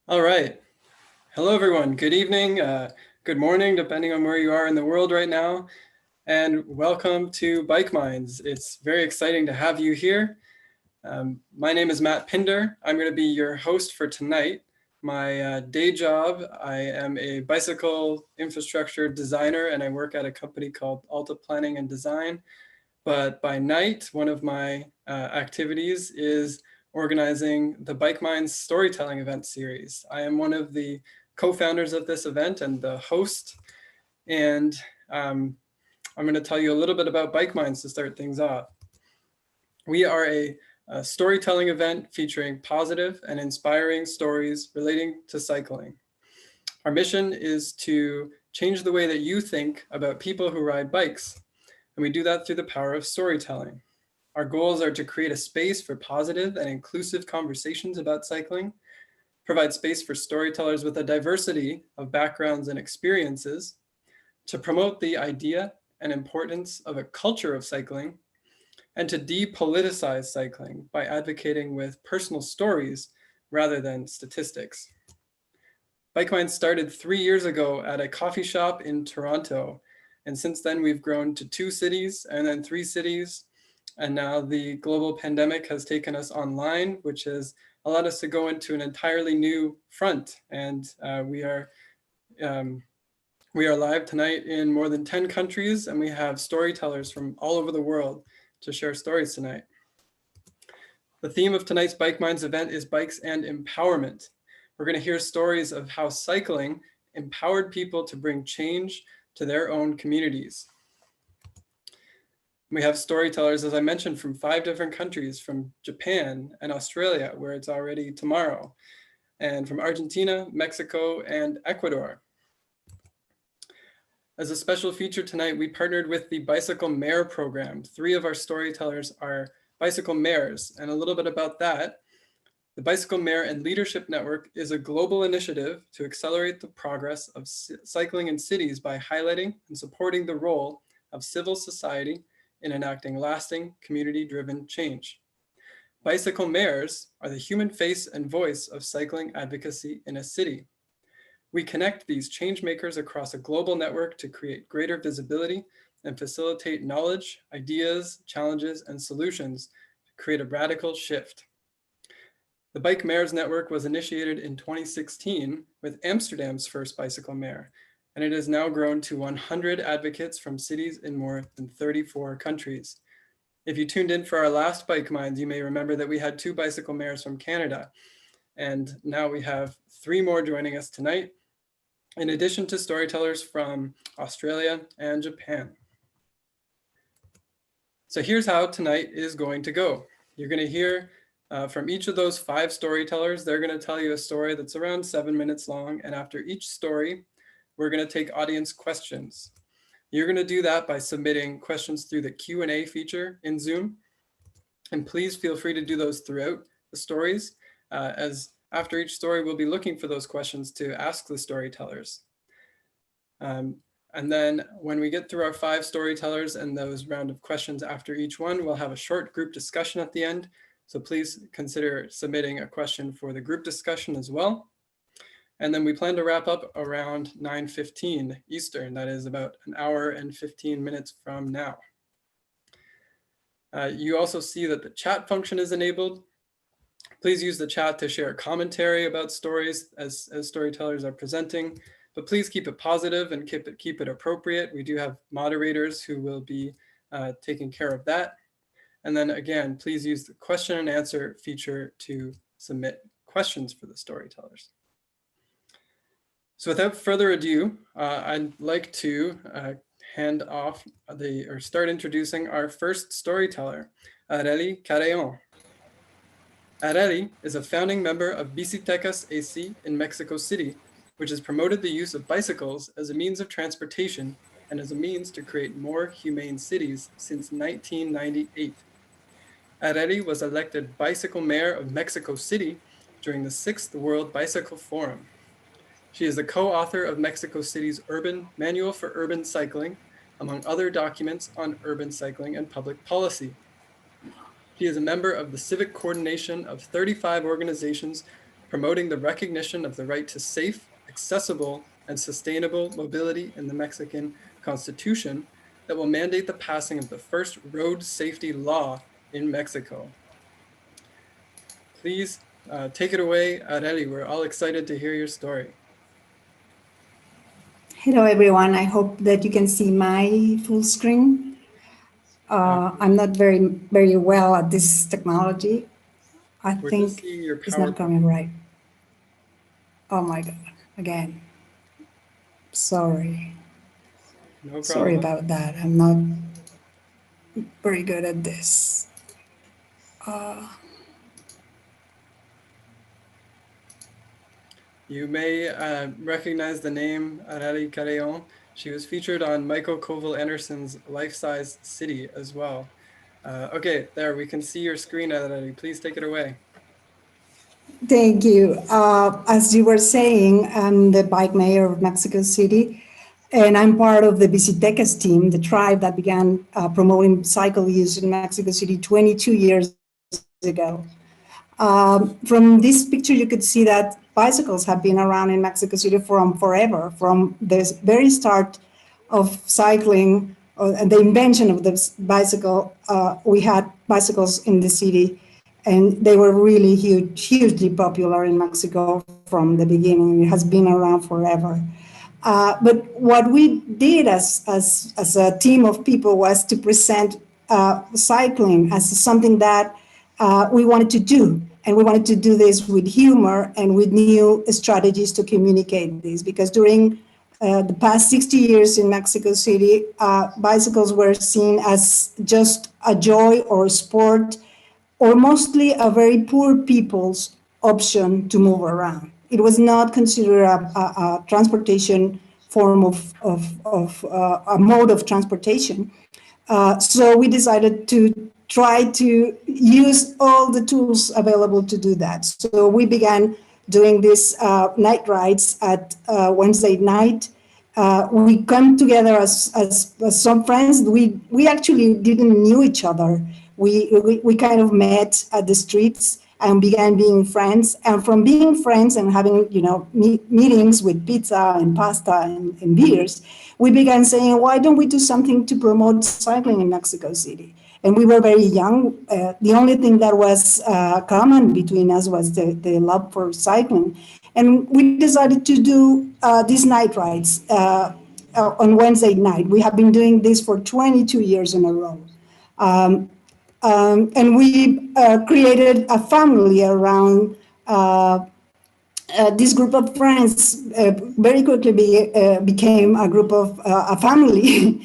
All right. Hello, everyone. Good evening, good morning, depending on where you are in the world right now. And welcome to Bike Minds. It's very exciting to have you here. My name is Matt Pinder. I'm going to be your host for tonight. My day job, I am a bicycle infrastructure designer, and I work at a company called Alta Planning and Design. But by night, one of my activities is organizing the Bike Minds storytelling event series. I am one of the co-founders of this event and the host. And I'm going to tell you a little bit about Bike Minds to start things off. We are a storytelling event featuring positive and inspiring stories relating to cycling. Our mission is to change the way that you think about people who ride bikes. And we do that through the power of storytelling. Our goals are to create a space for positive and inclusive conversations about cycling, provide space for storytellers with a diversity of backgrounds and experiences, to promote the idea and importance of a culture of cycling, and to depoliticize cycling by advocating with personal stories rather than statistics. Bike Minds started 3 years ago at a coffee shop in Toronto. And since then, we've grown to 2 cities and then 3 cities. And now the global pandemic has taken us online, which has allowed us to go into an entirely new front. And we are live tonight in more than 10 countries, and we have storytellers from all over the world to share stories tonight. The theme of tonight's Bike Minds event is Bikes and Empowerment. We're going to hear stories of how cycling empowered people to bring change to their own communities. We have storytellers, as I mentioned, from 5 different countries, from Japan and Australia, where it's already tomorrow, and from Argentina, Mexico, and Ecuador. As a special feature tonight, we partnered with the Bicycle Mayor program. 3 of our storytellers are bicycle mayors, and a little bit about that. The Bicycle Mayor and Leadership Network is a global initiative to accelerate the progress of cycling in cities by highlighting and supporting the role of civil society in enacting lasting community-driven change. Bicycle mayors are the human face and voice of cycling advocacy in a city. We connect these change makers across a global network to create greater visibility and facilitate knowledge, ideas, challenges, and solutions to create a radical shift. The Bike Mayors Network was initiated in 2016 with Amsterdam's first bicycle mayor, and it has now grown to 100 advocates from cities in more than 34 countries. If you tuned in for our last Bike Minds, you may remember that we had 2 bicycle mayors from Canada, and now we have 3 more joining us tonight, in addition to storytellers from Australia and Japan. So here's how tonight is going to go. You're going to hear from each of those 5 storytellers. They're going to tell you a story that's around 7 minutes long. And after each story, we're going to take audience questions. You're going to do that by submitting questions through the Q&A feature in Zoom. And please feel free to do those throughout the stories, as after each story, we'll be looking for those questions to ask the storytellers. And then when we get through our 5 storytellers and those round of questions after each one, we'll have a short group discussion at the end. So please consider submitting a question for the group discussion as well. And then we plan to wrap up around 9:15 Eastern. That is about an hour and 15 minutes from now. You also see that the chat function is enabled. Please use the chat to share commentary about stories as storytellers are presenting, but please keep it positive and keep it appropriate. We do have moderators who will be taking care of that. And then again, please use the question and answer feature to submit questions for the storytellers. So without further ado, I'd like to hand off start introducing our first storyteller, ARELI CARREON. ARELI is a founding member of Bicicletas AC in Mexico City, which has promoted the use of bicycles as a means of transportation and as a means to create more humane cities since 1998. ARELI was elected Bicycle Mayor of Mexico City during the 6th World Bicycle Forum. She is the co-author of Mexico City's Urban Manual for Urban Cycling, among other documents on urban cycling and public policy. She is a member of the civic coordination of 35 organizations promoting the recognition of the right to safe, accessible, and sustainable mobility in the Mexican Constitution that will mandate the passing of the first road safety law in Mexico. Please take it away, ARELI. We're all excited to hear your story. Hello, everyone. I hope that you can see my full screen. I'm not very well at this technology. I think it's not coming right. Oh my God, again. Sorry. No problem. Sorry about that. I'm not very good at this. You may recognize the name ARELI CARREON. She was featured on Michael Koval Anderson's Life-Size City as well. Okay, there, we can see your screen, ARELI. Please take it away. Thank you. As you were saying, I'm the bike mayor of Mexico City, and I'm part of the Bicitecas team, the tribe that began promoting cycle use in Mexico City 22 years ago. From this picture, you could see that bicycles have been around in Mexico City from forever, from the very start of cycling and the invention of the bicycle. We had bicycles in the city, and they were really hugely popular in Mexico from the beginning. It has been around forever. But what we did as a team of people was to present cycling as something that we wanted to do. And we wanted to do this with humor and with new strategies to communicate this. Because during the past 60 years in Mexico City, bicycles were seen as just a joy or a sport, or mostly a very poor people's option to move around. It was not considered a transportation form of a mode of transportation. So we decided to try to use all the tools available to do that. So we began doing these night rides at Wednesday night. We come together as some friends. We actually didn't knew each other. We kind of met at the streets and began being friends. And from being friends and having meetings with pizza and pasta and beers, we began saying, why don't we do something to promote cycling in Mexico City? And we were very young. The only thing that was common between us was the love for cycling. And we decided to do these night rides on Wednesday night. We have been doing this for 22 years in a row. And we created a family around this group of friends. Very quickly became a group of a family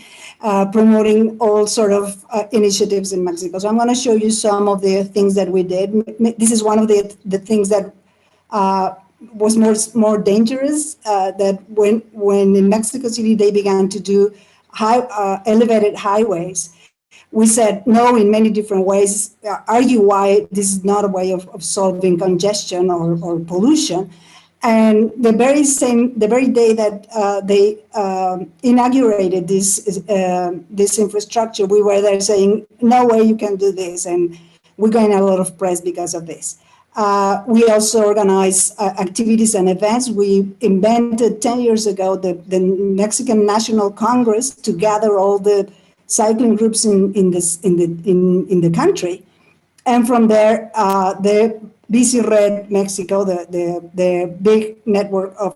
promoting all sort of initiatives in Mexico. So I'm going to show you some of the things that we did. This is one of the things that was more dangerous, that when in Mexico City they began to do elevated highways. We said no in many different ways, argue why this is not a way of solving congestion or pollution. And the very day that they inaugurated this infrastructure, we were there saying, no way you can do this. And we gained a lot of press because of this. We also organize activities and events. We invented 10 years ago the Mexican National Congress to gather all the cycling groups in the country, and from there, the Bici Red Mexico, the big network of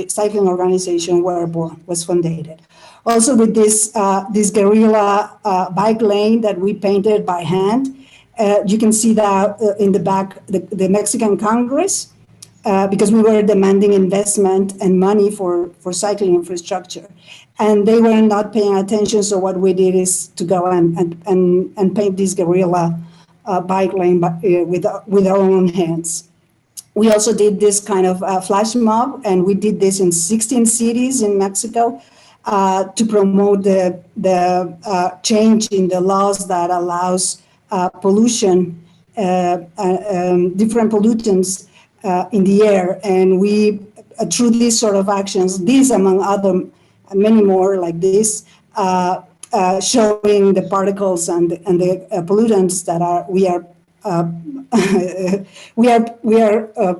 cycling organization, was founded. Also, with this guerrilla bike lane that we painted by hand, you can see that in the back, the Mexican Congress, because we were demanding investment and money for cycling infrastructure. And they were not paying attention, so what we did is to go and paint this guerrilla bike lane with our own hands. We also did this kind of flash mob, and we did this in 16 cities in Mexico to promote the change in the laws that allows pollution, different pollutants in the air. And we, through these sort of actions, these among other many more like this, showing the particles and the pollutants that we are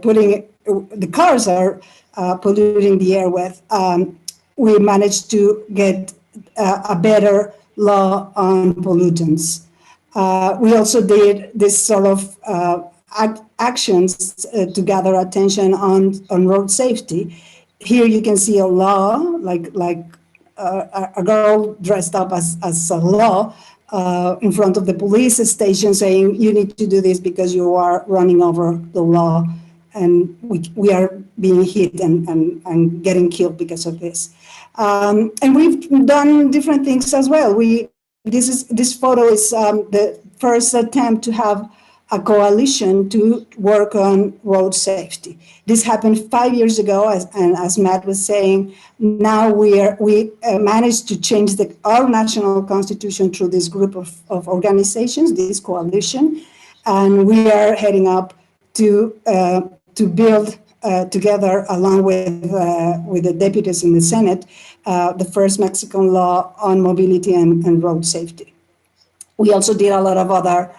putting the cars are polluting the air with. We managed to get a better law on pollutants. We also did this sort of actions to gather attention on road safety. Here you can see a law, like a girl dressed up as a law in front of the police station saying, you need to do this because you are running over the law, and we are being hit and getting killed because of this. And we've done different things as well. This photo is the first attempt to have a coalition to work on road safety. This happened 5 years ago, and as Matt was saying, now we managed to change our national constitution through this group of organizations, this coalition, and we are heading up to build together, along with the deputies in the Senate, the first Mexican law on mobility and road safety. We also did a lot of other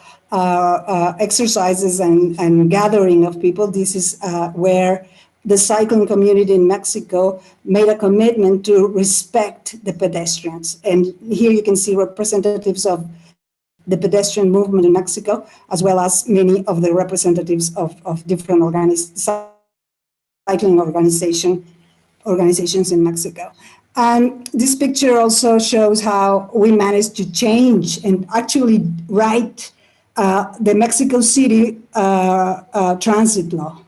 exercises and gathering of people. This is where the cycling community in Mexico made a commitment to respect the pedestrians. And here you can see representatives of the pedestrian movement in Mexico, as well as many of the representatives of different cycling organizations in Mexico. And this picture also shows how we managed to change and actually write the Mexico City transit law,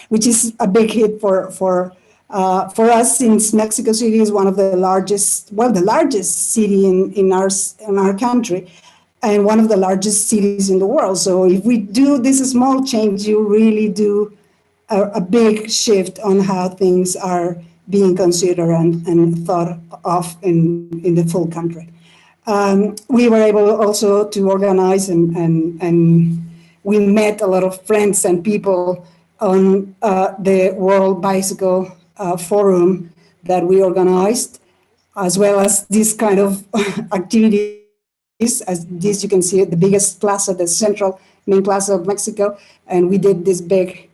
which is a big hit for us, since Mexico City is one of the largest, the largest city in our country, and one of the largest cities in the world. So if we do this small change, you really do a big shift on how things are being considered and thought of in the full country. We were able also to organize, and we met a lot of friends and people on the World Bicycle Forum that we organized, as well as this kind of activities. As this, you can see the biggest plaza, the central main plaza of Mexico, and we did this big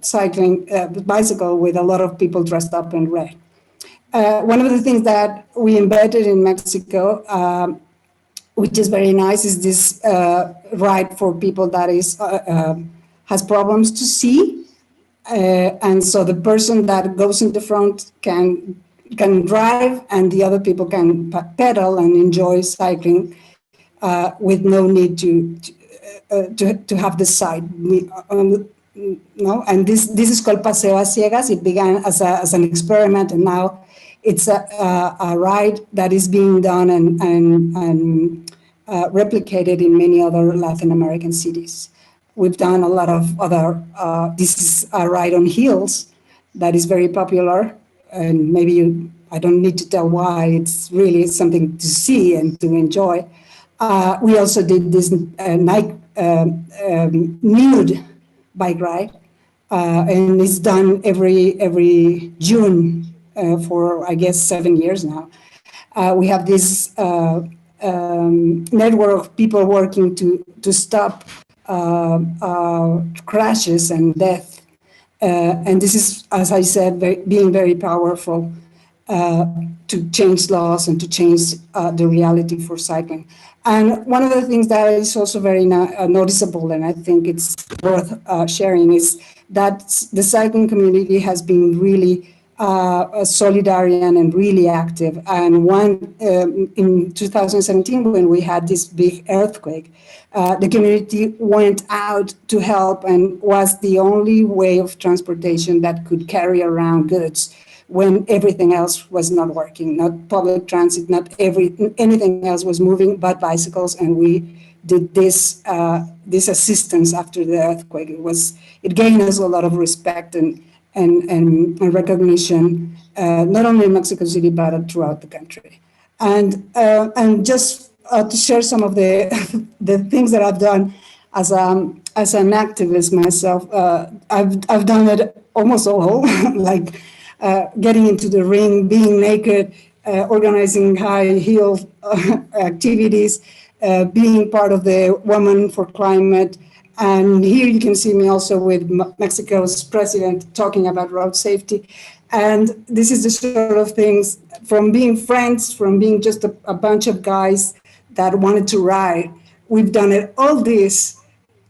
cycling bicycle with a lot of people dressed up in red. One of the things that we embedded in Mexico, which is very nice, is this ride for people that has problems to see, and so the person that goes in the front can drive, and the other people can pedal and enjoy cycling with no need to have the side. No, and this is called Paseo a Ciegas. It began as an experiment, and now it's a ride that is being done and replicated in many other Latin American cities. We've done a lot of other, this is a ride on heels that is very popular, and maybe I don't need to tell why, it's really something to see and to enjoy. We also did this nude bike ride, and it's done every June for, I guess, 7 years now. We have this network of people working to stop crashes and death. And this is, as I said, being very powerful to change laws and to change the reality for cycling. And one of the things that is also very noticeable, and I think it's worth sharing, is that the cycling community has been really solidarian and really active. And in 2017, when we had this big earthquake, the community went out to help and was the only way of transportation that could carry around goods when everything else was not working, not public transit, not anything else was moving but bicycles. And we did this assistance after the earthquake. It gained us a lot of respect and recognition, not only in Mexico City, but throughout the country. And just to share some of the things that I've done as an activist myself, I've done it almost all, like getting into the ring, being naked, organizing high heel activities, being part of the Women for Climate And here you can see me also with Mexico's president talking about road safety. And this is the sort of things from being friends, from being just a bunch of guys that wanted to ride. We've done it, all this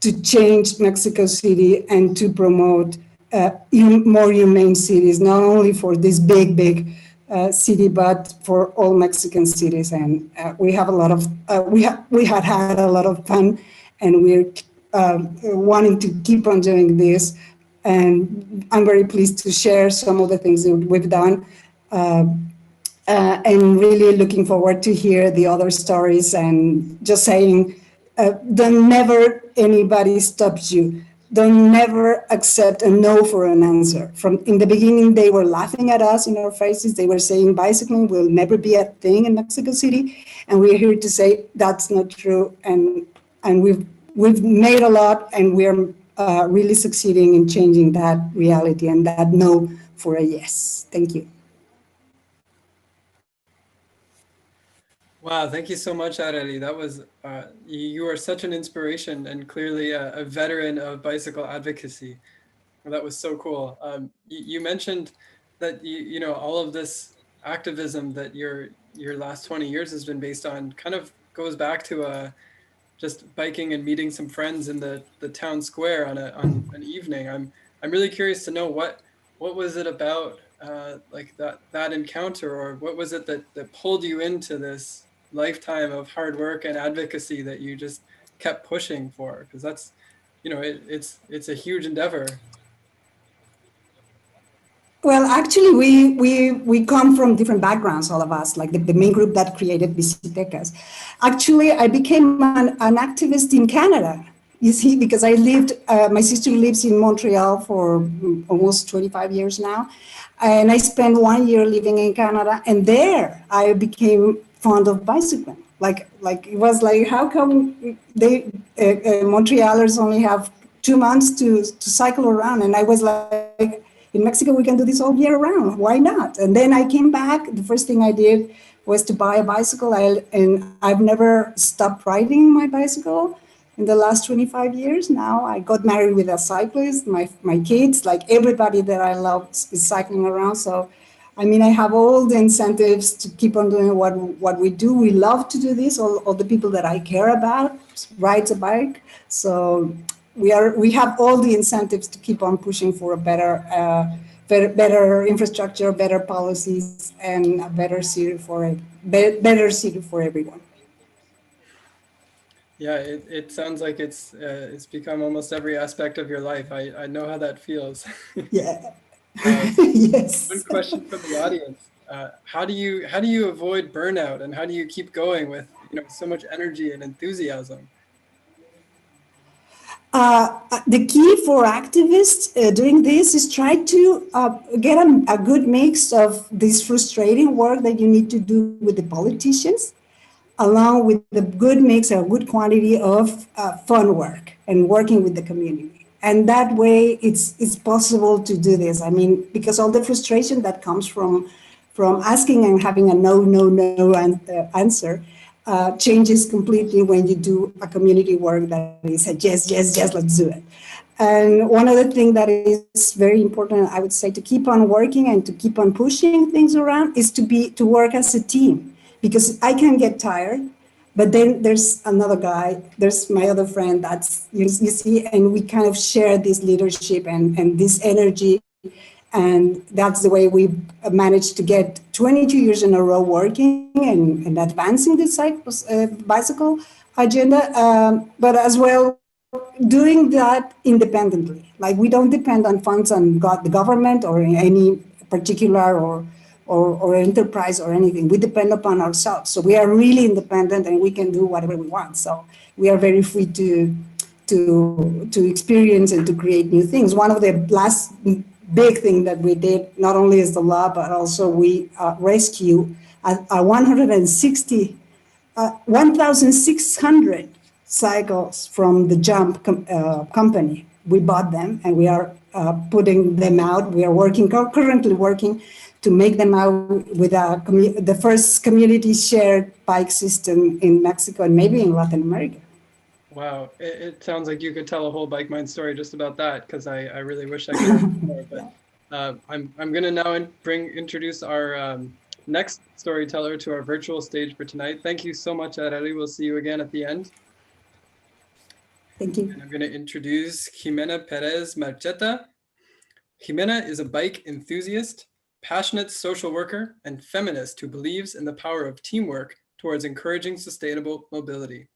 to change Mexico City and to promote more humane cities, not only for this big city, but for all Mexican cities. And we have a lot of, we had a lot of fun, and we're wanting to keep on doing this. And I'm very pleased to share some of the things that we've done. And really looking forward to hear the other stories, and just saying, don't never anybody stops you. Don't never accept a no for an answer. From in the beginning, they were laughing at us in our faces. They were saying bicycling will never be a thing in Mexico City, and we're here to say that's not true. And we've made a lot, and we're really succeeding in changing that reality and that no for a yes. Thank you. Wow, thank you so much, ARELI. That was, you are such an inspiration and clearly a veteran of bicycle advocacy. That was so cool. You mentioned that you know all of this activism that your last 20 years has been based on kind of goes back to just biking and meeting some friends in the town square on an evening. I'm really curious to know what was it about like that encounter, or what was it that pulled you into this lifetime of hard work and advocacy that you just kept pushing for? Because that's, you know, it's a huge endeavor. Well, actually, we come from different backgrounds, all of us, like the main group that created Bicitecas. Actually, I became an activist in Canada, you see, because I lived, my sister lives in Montreal for almost 25 years now. And I spent 1 year living in Canada, and there I became fond of bicycling. Like it was like, how come they Montrealers only have 2 months to cycle around? And I was like, in Mexico, we can do this all year round. Why not? And then I came back. The first thing I did was to buy a bicycle. And I've never stopped riding my bicycle in the last 25 years now. I got married with a cyclist. My kids, like everybody that I love, is cycling around. So, I mean, I have all the incentives to keep on doing what we do. We love to do this. All the people that I care about rides a bike. So we have all the incentives to keep on pushing for a better infrastructure, better policies, and a better city for everyone. Yeah, it sounds like it's become almost every aspect of your life. I know how that feels. Yeah. Yes. One question from the audience: how do you avoid burnout, and how do you keep going with, you know, so much energy and enthusiasm? The key for activists doing this is try to get a good mix of this frustrating work that you need to do with the politicians, along with the good mix or good quantity of fun work and working with the community. And that way it's possible to do this. I mean, because all the frustration that comes from asking and having a no answer changes completely when you do a community work that is a yes, let's do it. And one other thing that is very important, I would say, to keep on working and to keep on pushing things around is to work as a team, because I can get tired, but then there's another guy, there's my other friend that's, you see, and we kind of share this leadership and this energy. And that's the way we've managed to get 22 years in a row working and advancing the bicycle agenda, but as well doing that independently. Like, we don't depend on funds on the government or any particular or enterprise or anything. We depend upon ourselves. So we are really independent and we can do whatever we want. So we are very free to experience and to create new things. One of the last big thing that we did, not only is the law, but also we rescue 1,600 cycles from the Jump company. We bought them and we are putting them out. We are currently working to make them out with the first community shared bike system in Mexico and maybe in Latin America. Wow, it sounds like you could tell a whole Bike Mind story just about that, because I really wish I could add more. But I'm going to now introduce our next storyteller to our virtual stage for tonight. Thank you so much, ARELI. We'll see you again at the end. Thank you. And I'm going to introduce JIMENA Perez Marchetta. JIMENA is a bike enthusiast, passionate social worker, and feminist who believes in the power of teamwork towards encouraging sustainable mobility.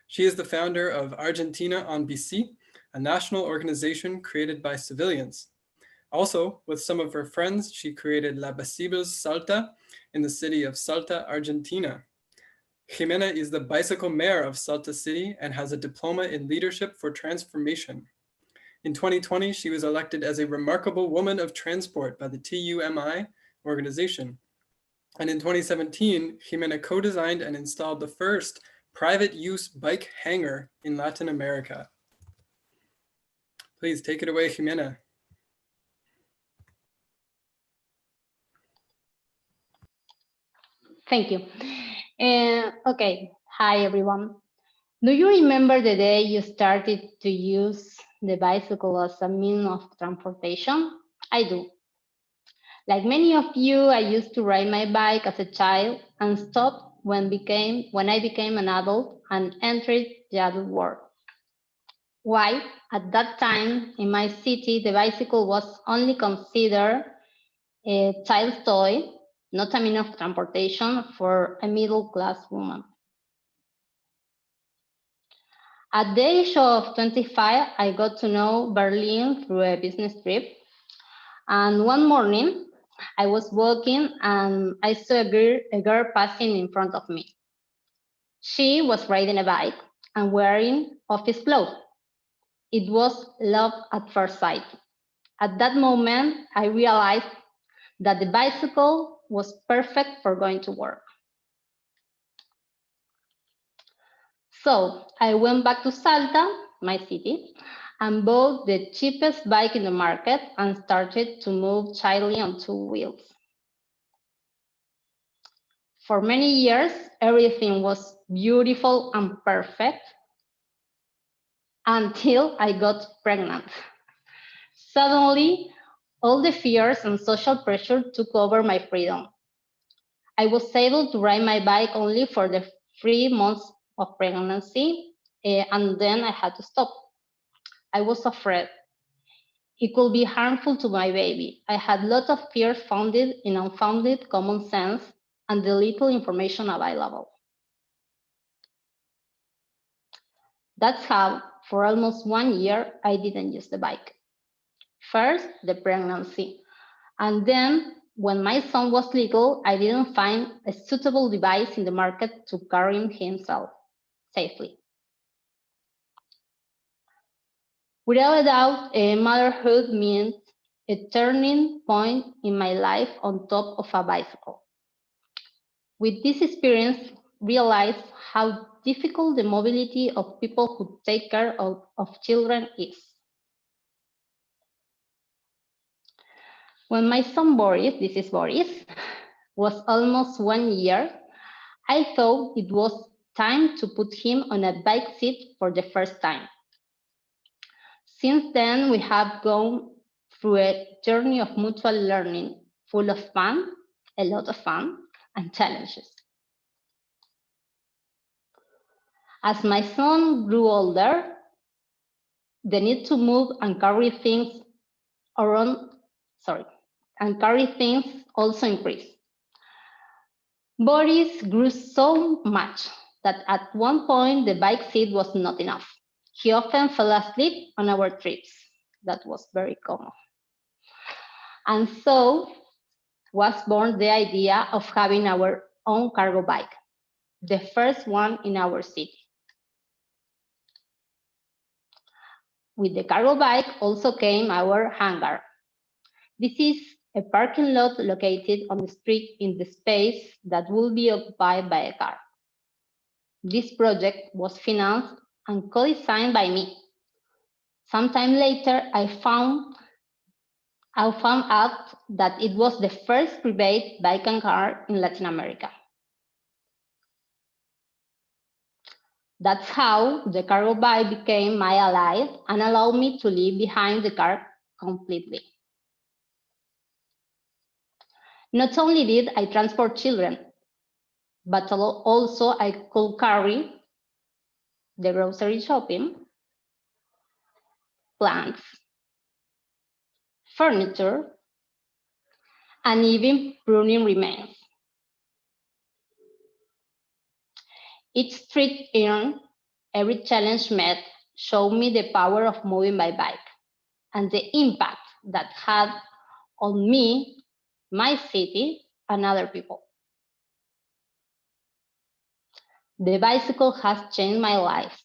She is the founder of Argentina en Bici, a national organization created by civilians. Also, with some of her friends, she created La Bicibus Salta in the city of Salta, Argentina. JIMENA is the bicycle mayor of Salta City and has a diploma in leadership for transformation. In 2020, she was elected as a remarkable woman of transport by the TUMI organization. And in 2017, JIMENA co-designed and installed the first private use bike hangar in Latin America. Please take it away, JIMENA. Thank you. Okay, hi everyone. Do you remember the day you started to use the bicycle as a means of transportation? I do. Like many of you, I used to ride my bike as a child and stopped when I became an adult and entered the adult world. Why? At that time in my city, the bicycle was only considered a child's toy, not a means of transportation for a middle-class woman. At the age of 25, I got to know Berlin through a business trip. And one morning, I was walking and I saw a girl passing in front of me. She was riding a bike and wearing office clothes. It was love at first sight. At that moment, I realized that the bicycle was perfect for going to work. So I went back to Salta, my city, and bought the cheapest bike in the market and started to move childly on two wheels. For many years, everything was beautiful and perfect until I got pregnant. Suddenly, all the fears and social pressure took over my freedom. I was able to ride my bike only for the 3 months of pregnancy, and then I had to stop. I was afraid. It could be harmful to my baby. I had lots of fears founded in unfounded common sense and the little information available. That's how, for almost 1 year, I didn't use the bike. First, the pregnancy. And then, when my son was little, I didn't find a suitable device in the market to carry himself safely. Without a doubt, motherhood meant a turning point in my life on top of a bicycle. With this experience, realized how difficult the mobility of people who take care of children is. When my son Boris, this is Boris, was almost 1 year, I thought it was time to put him on a bike seat for the first time. Since then, we have gone through a journey of mutual learning, full of fun, a lot of fun, and challenges. As my son grew older, the need to move and carry things also increased. Boris grew so much that at one point the bike seat was not enough. He often fell asleep on our trips. That was very common. And so was born the idea of having our own cargo bike, the first one in our city. With the cargo bike also came our hangar. This is a parking lot located on the street in the space that will be occupied by a car. This project was financed and co-designed by me. Sometime later, I found out that it was the first private bike and car in Latin America. That's how the cargo bike became my ally and allowed me to leave behind the car completely. Not only did I transport children, but also I could carry the grocery shopping, plants, furniture, and even pruning remains. Each street earned, every challenge met showed me the power of moving by bike and the impact that had on me, my city, and other people. The bicycle has changed my life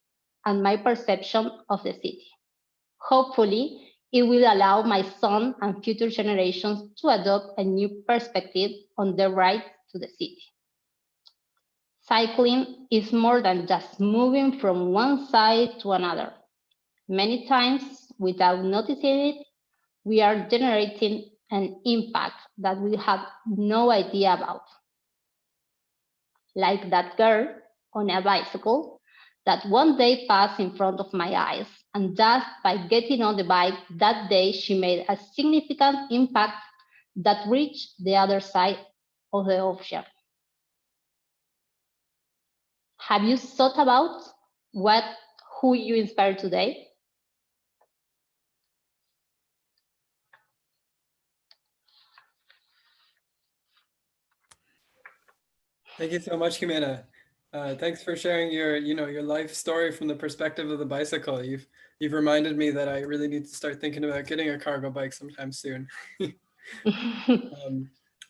and my perception of the city. Hopefully, it will allow my son and future generations to adopt a new perspective on their right to the city. Cycling is more than just moving from one side to another. Many times, without noticing it, we are generating an impact that we have no idea about. Like that girl on a bicycle that one day passed in front of my eyes, and just by getting on the bike that day, she made a significant impact that reached the other side of the ocean. Have you thought about who you inspire today? Thank you so much, Jimena. Thanks for sharing your life story from the perspective of the bicycle. You've reminded me that I really need to start thinking about getting a cargo bike sometime soon.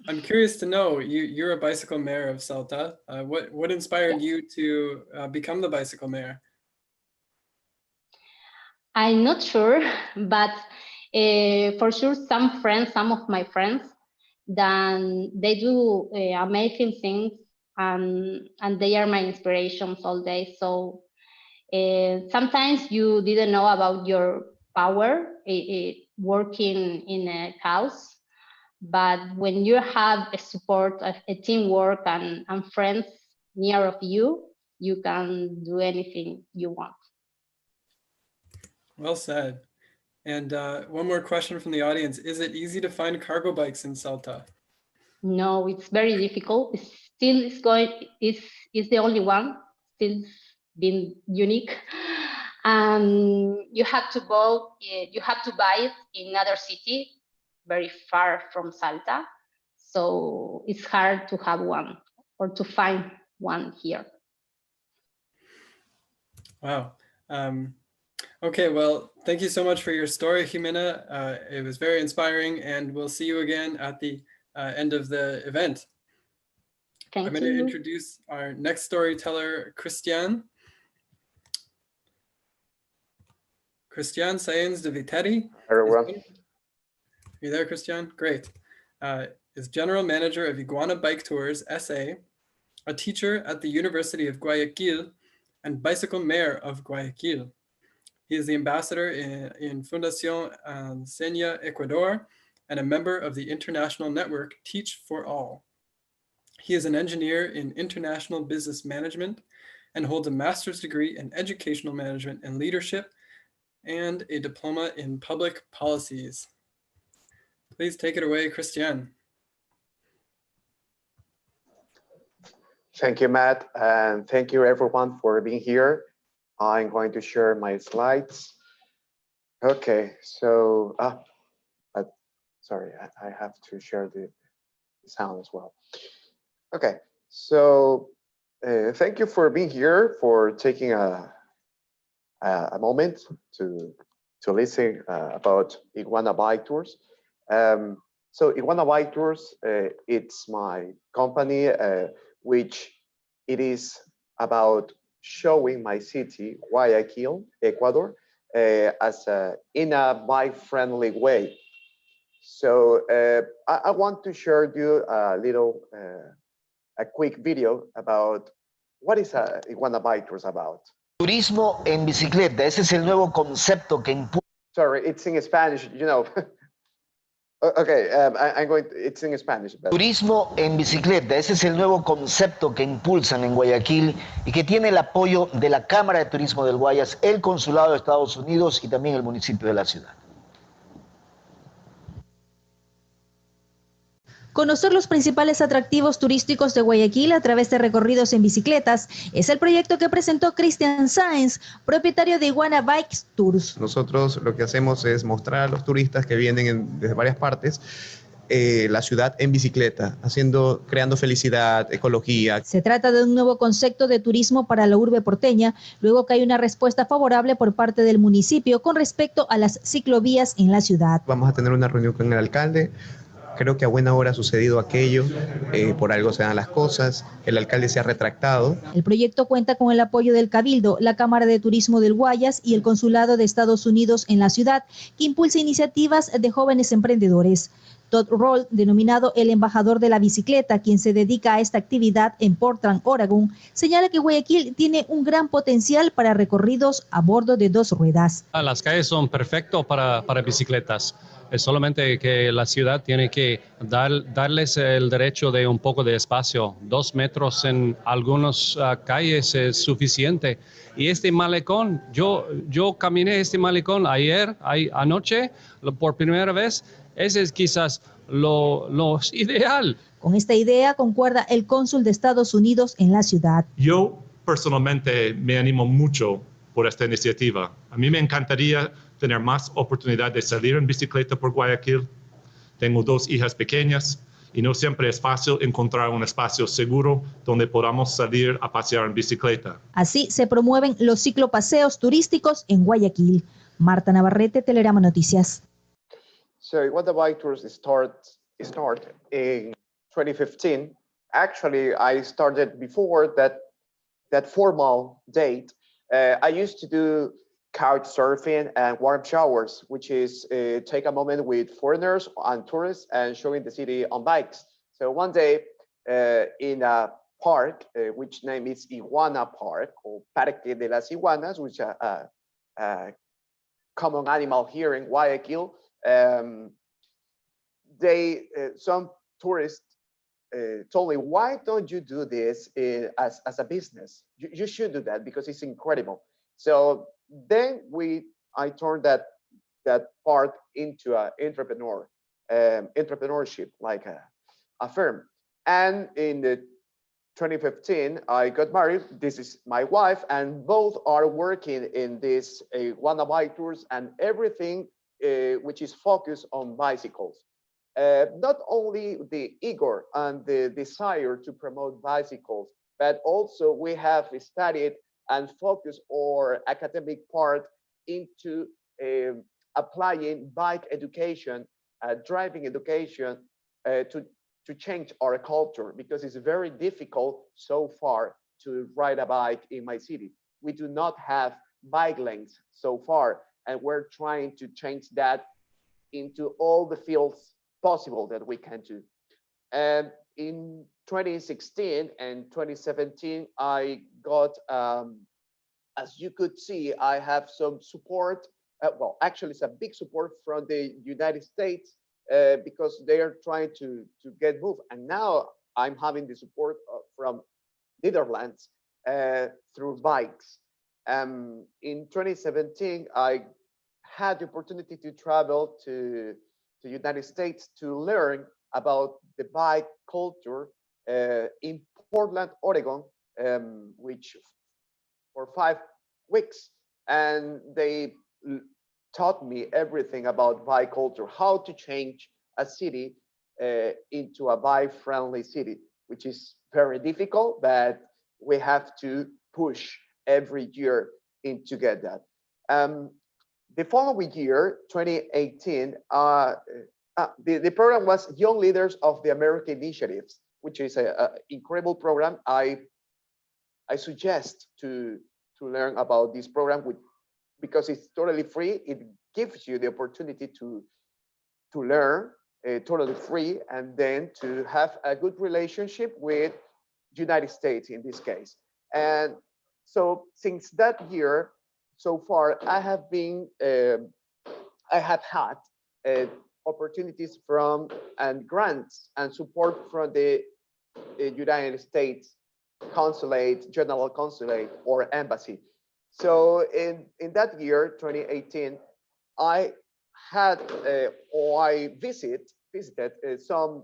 I'm curious to know, you're a bicycle mayor of Salta. What inspired you to become the bicycle mayor? I'm not sure, but for sure some of my friends, then they do amazing things, and they are my inspirations all day. So sometimes you didn't know about your power working in a cause, but when you have a support, a teamwork, and friends near of you, you can do anything you want. Well said. And one more question from the audience. Is it easy to find cargo bikes in Salta? No, it's very difficult. It's still is the only one, still being unique. You have to buy it in another city, very far from Salta. So it's hard to have one or to find one here. Wow. Okay, well, thank you so much for your story, Jimena. It was very inspiring, and we'll see you again at the end of the event. Thank I'm going to introduce our next storyteller, Cristian. Cristian Saenz De Viteri. Everyone. Are you there, Cristian? Great. Is General Manager of Iguana Bike Tours, SA, a teacher at the University of Guayaquil, and bicycle mayor of Guayaquil. He is the ambassador in Fundación Enseña Ecuador and a member of the international network Teach for All. He is an engineer in international business management and holds a master's degree in educational management and leadership and a diploma in public policies. Please take it away, Cristian. Thank you, Matt, and thank you everyone for being here. I'm going to share my slides. Okay, so, sorry, I have to share the sound as well. Okay, so thank you for being here, for taking a moment to listen about Iguana Bike Tours. So Iguana Bike Tours, it's my company, which it is about showing my city, Guayaquil, Ecuador, in a bike-friendly way. So I want to share with you a quick video about what is Iguana Bike Tours about. Turismo en bicicleta, ese es el nuevo concepto que impulsa. Sorry, it's in Spanish, you know. Okay, I'm going. It's in Spanish. But... Turismo en bicicleta, ese es el nuevo concepto que impulsan en Guayaquil y que tiene el apoyo de la Cámara de Turismo del Guayas, el Consulado de Estados Unidos y también el municipio de la ciudad. Conocer los principales atractivos turísticos de Guayaquil a través de recorridos en bicicletas es el proyecto que presentó CRISTIAN SAENZ, propietario de Iguana Bikes Tours. Nosotros lo que hacemos es mostrar a los turistas que vienen desde varias partes la ciudad en bicicleta, creando felicidad, ecología. Se trata de un nuevo concepto de turismo para la urbe porteña, luego que hay una respuesta favorable por parte del municipio con respecto a las ciclovías en la ciudad. Vamos a tener una reunión con el alcalde. Creo que a buena hora ha sucedido aquello, por algo se dan las cosas, el alcalde se ha retractado. El proyecto cuenta con el apoyo del Cabildo, la Cámara de Turismo del Guayas y el Consulado de Estados Unidos en la ciudad, que impulsa iniciativas de jóvenes emprendedores. Todd Roll, denominado el embajador de la bicicleta, quien se dedica a esta actividad en Portland, Oregon, señala que Guayaquil tiene un gran potencial para recorridos a bordo de dos ruedas. Las calles son perfectas para bicicletas. Es solamente que la ciudad tiene que darles el derecho de un poco de espacio. 2 metros en algunas calles es suficiente. Y este malecón, yo caminé este malecón anoche, por primera vez. Ese es quizás lo ideal. Con esta idea concuerda el cónsul de Estados Unidos en la ciudad. Yo personalmente me animo mucho por esta iniciativa. A mí me encantaría tener más oportunidad de salir en bicicleta por Guayaquil. Tengo 2 hijas pequeñas y no siempre es fácil encontrar un espacio seguro donde podamos salir a pasear en bicicleta. Así se promueven los ciclopaseos turísticos en Guayaquil. Marta Navarrete, Telegrama Noticias. So what the bike tours start in 2015. Actually, I started before that formal date. I used to do couch surfing and warm showers, which is take a moment with foreigners and tourists and showing the city on bikes. So one day in a park, which name is Iguana Park, or Parque de las Iguanas, which is a common animal here in Guayaquil, some tourists told me, why don't you do this as a business? You should do that because it's incredible. So then I turned that part into an entrepreneurship, like a firm. And in 2015, I got married. This is my wife, and both are working in this Iguana Bike Tours and everything which is focused on bicycles. Not only the eager and the desire to promote bicycles, but also we have studied and focused our academic part into applying bike education, driving education to change our culture, because it's very difficult so far to ride a bike in my city. We do not have bike lanes so far, and we're trying to change that into all the fields possible that we can do. And in 2016 and 2017, I got, as you could see, I have some support. Well, actually, it's a big support from the United States because they are trying to get moved. And now I'm having the support from Netherlands through bikes. In 2017, I had the opportunity to travel to the United States to learn about the bike culture in Portland, Oregon, which for 5 weeks. And they taught me everything about bike culture, how to change a city into a bike-friendly city, which is very difficult, but we have to push every year to get that. The following year, 2018, the program was Young Leaders of the American Initiatives, which is an incredible program. I suggest to learn about this program because it's totally free. It gives you the opportunity to learn totally free, and then to have a good relationship with the United States in this case. And so since that year, so far, I have had opportunities from and grants and support from the United States consulate, general consulate, or embassy. So in that year, 2018, I had or I visited some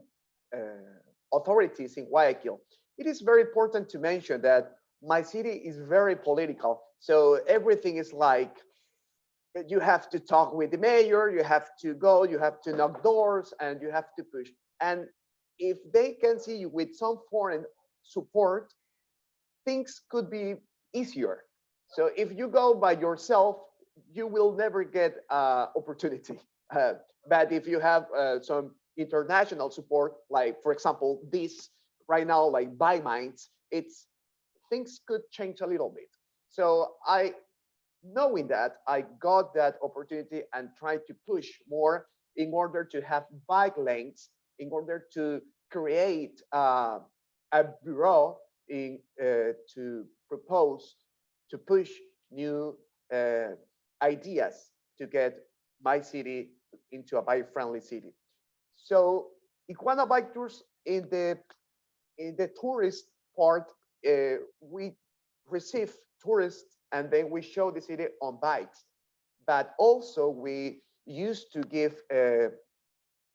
authorities in Guayaquil. It is very important to mention that my city is very political. So everything is like, you have to talk with the mayor, you have to go, you have to knock doors, and you have to push. And if they can see you with some foreign support, things could be easier. So if you go by yourself, you will never get opportunity. But if you have some international support, like for example, this right now, like Bike Minds, things could change a little bit. So knowing that, I got that opportunity and tried to push more in order to have bike lanes, in order to create a bureau to propose, to push new ideas to get my city into a bike-friendly city. So Iguana Bike Tours, in the tourist part, we receive tourists and then we show the city on bikes. But also we used to give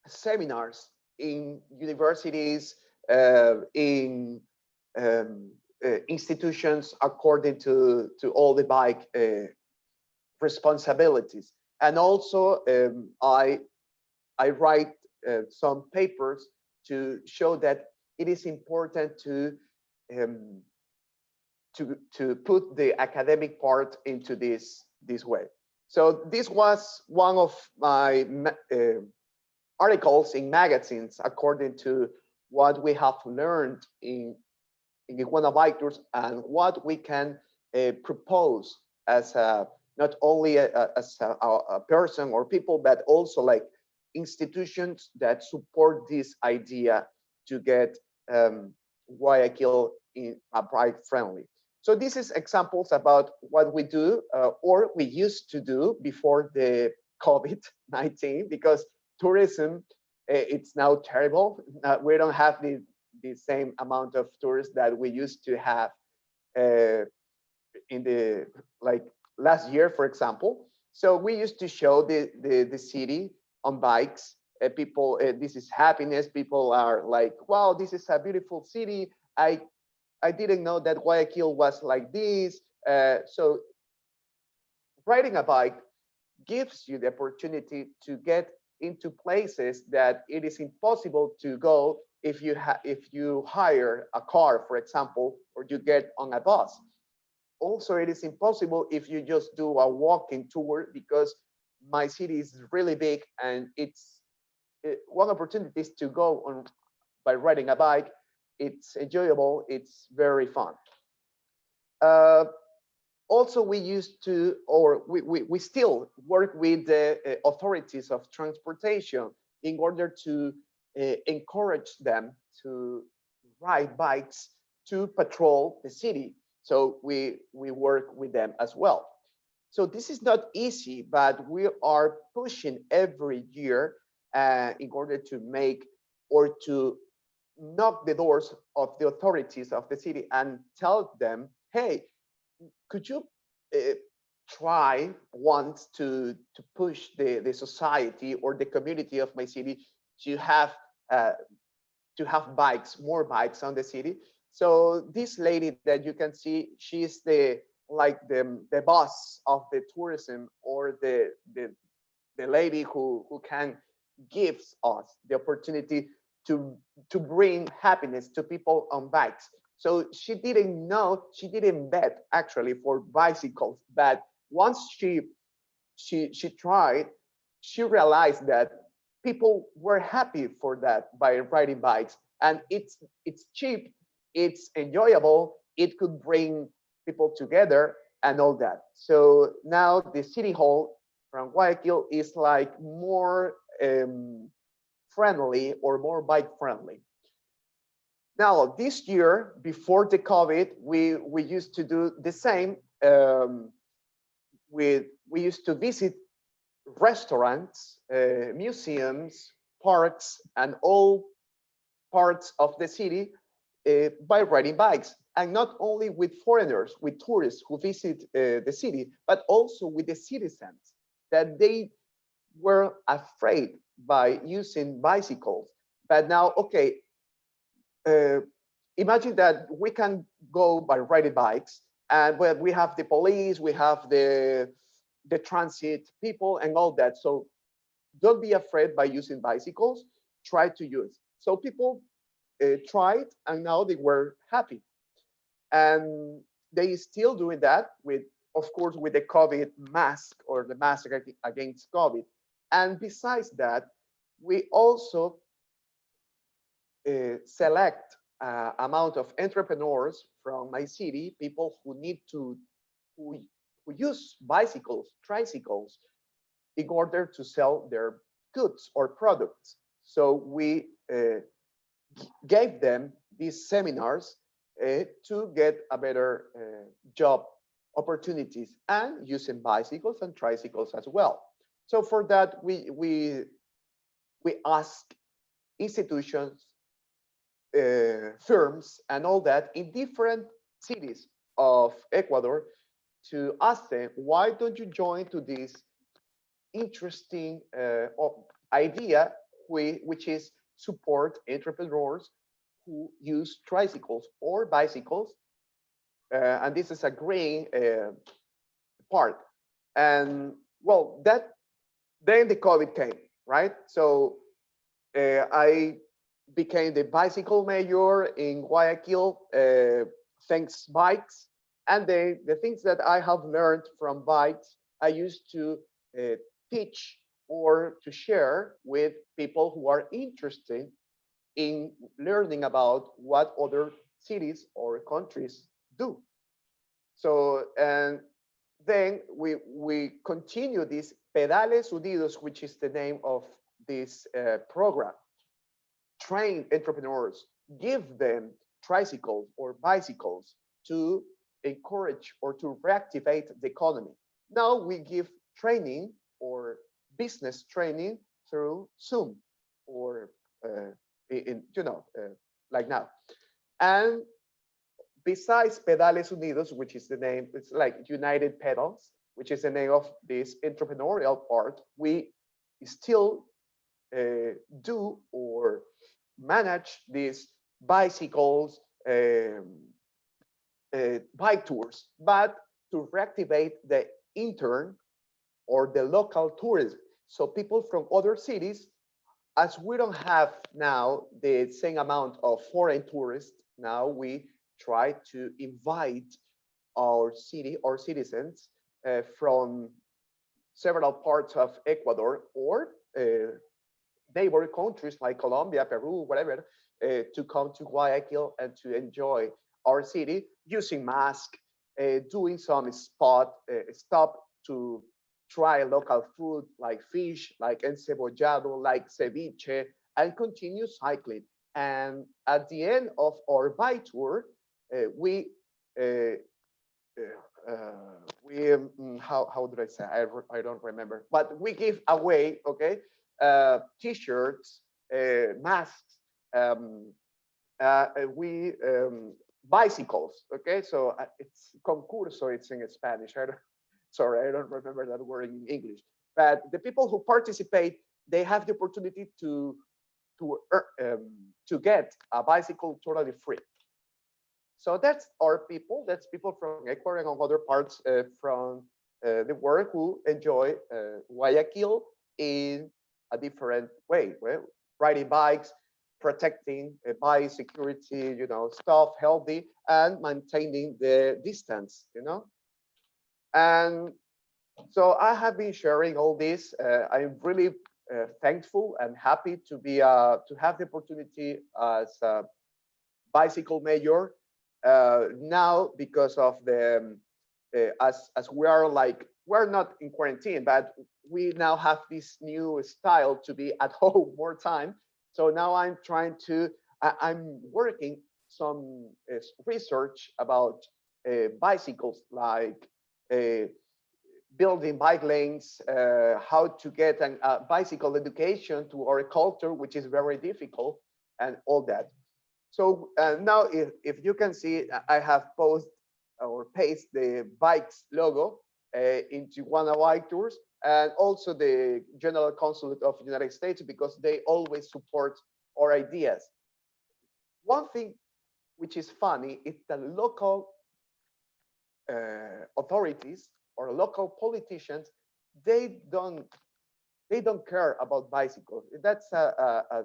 seminars in universities, in institutions according to all the bike responsibilities. And also I write some papers to show that it is important to put the academic part into this way. So this was one of my articles in magazines according to what we have learned in Iguana Bike Tours and what we can propose as not only as a person or people, but also like institutions that support this idea to get Guayaquil in a bike friendly. So this is examples about what we do or we used to do before the COVID-19, because tourism, it's now terrible. We don't have the same amount of tourists that we used to have in the like last year, for example. So we used to show the city on bikes. People, this is happiness. People are like, wow, this is a beautiful city. I didn't know that Guayaquil was like this. So riding a bike gives you the opportunity to get into places that it is impossible to go if you hire a car, for example, or you get on a bus. Also, it is impossible if you just do a walking tour, because my city is really big and one opportunity is to go on by riding a bike. It's enjoyable, it's very fun. Also, we used to, or we still work with the authorities of transportation in order to encourage them to ride bikes to patrol the city. So we work with them as well. So this is not easy, but we are pushing every year in order to make or to knock the doors of the authorities of the city and tell them, hey, could you try once to push the society or the community of my city to have bikes, more bikes on the city? So this lady that you can see, she's the boss of the tourism, or the lady who can gives us the opportunity to bring happiness to people on bikes. So she didn't bet actually for bicycles, but once she tried, she realized that people were happy for that by riding bikes, and it's cheap, it's enjoyable, it could bring people together and all that. So now the city hall from Guayaquil is like more friendly or more bike friendly. Now this year, before the COVID, we used to do the same. We used to visit restaurants, museums, parks, and all parts of the city by riding bikes. And not only with foreigners, with tourists who visit the city, but also with the citizens, that they were afraid by using bicycles. But now, okay, imagine that we can go by riding bikes, and we have the police, we have the transit people and all that. So don't be afraid by using bicycles, try to use. So people tried, and now they were happy. And they still doing that with, of course, with the COVID mask or the mask against COVID. And besides that, we also select amount of entrepreneurs from my city, people who need to, who use bicycles, tricycles, in order to sell their goods or products. So we gave them these seminars to get a better job opportunities and using bicycles and tricycles as well. So for that, we ask institutions, firms, and all that in different cities of Ecuador to ask them, why don't you join to this interesting idea, which is support entrepreneurs who use tricycles or bicycles, and this is a green part. And well, then the COVID came, right? So I became the bicycle mayor in Guayaquil, thanks bikes. And the things that I have learned from bikes, I used to teach or to share with people who are interested in learning about what other cities or countries do. So, and then we continue this Pedales Unidos, which is the name of this program. Train entrepreneurs, give them tricycles or bicycles to encourage or to reactivate the economy. Now we give training or business training through Zoom or like now. And besides Pedales Unidos, which is the name, it's like United Pedals, which is the name of this entrepreneurial part, we still do or manage these bicycles, bike tours, but to reactivate the intern or the local tourism. So people from other cities, as we don't have now the same amount of foreign tourists, now we try to invite our city or citizens from several parts of Ecuador or neighboring countries like Colombia, Peru, whatever, to come to Guayaquil and to enjoy our city using masks, doing some stop to try local food like fish, like encebollado, like ceviche, and continue cycling. And at the end of our bike tour, we how do I say? I don't remember, but we give away, okay, t-shirts, masks, bicycles, okay? So it's concurso, it's in Spanish. Sorry, I don't remember that word in English. But the people who participate, they have the opportunity to get a bicycle totally free. So that's our people. That's people from Ecuador and other parts from the world who enjoy Guayaquil in a different way. Well, riding bikes, protecting bike security, stuff healthy, and maintaining the distance, And so I have been sharing all this. I'm really thankful and happy to be to have the opportunity as a bicycle mayor now, because of the as we are we're not in quarantine, but we now have this new style to be at home more time. So now I'm I'm working some research about bicycles, like building bike lanes, how to get a bicycle education to our culture, which is very difficult, and all that. So now, if you can see, I have posted or pasted the Bikes logo into one of our tours, and also the General Consulate of the United States, because they always support our ideas. One thing which is funny is the local authorities or local politicians, they don't care about bicycles. That's a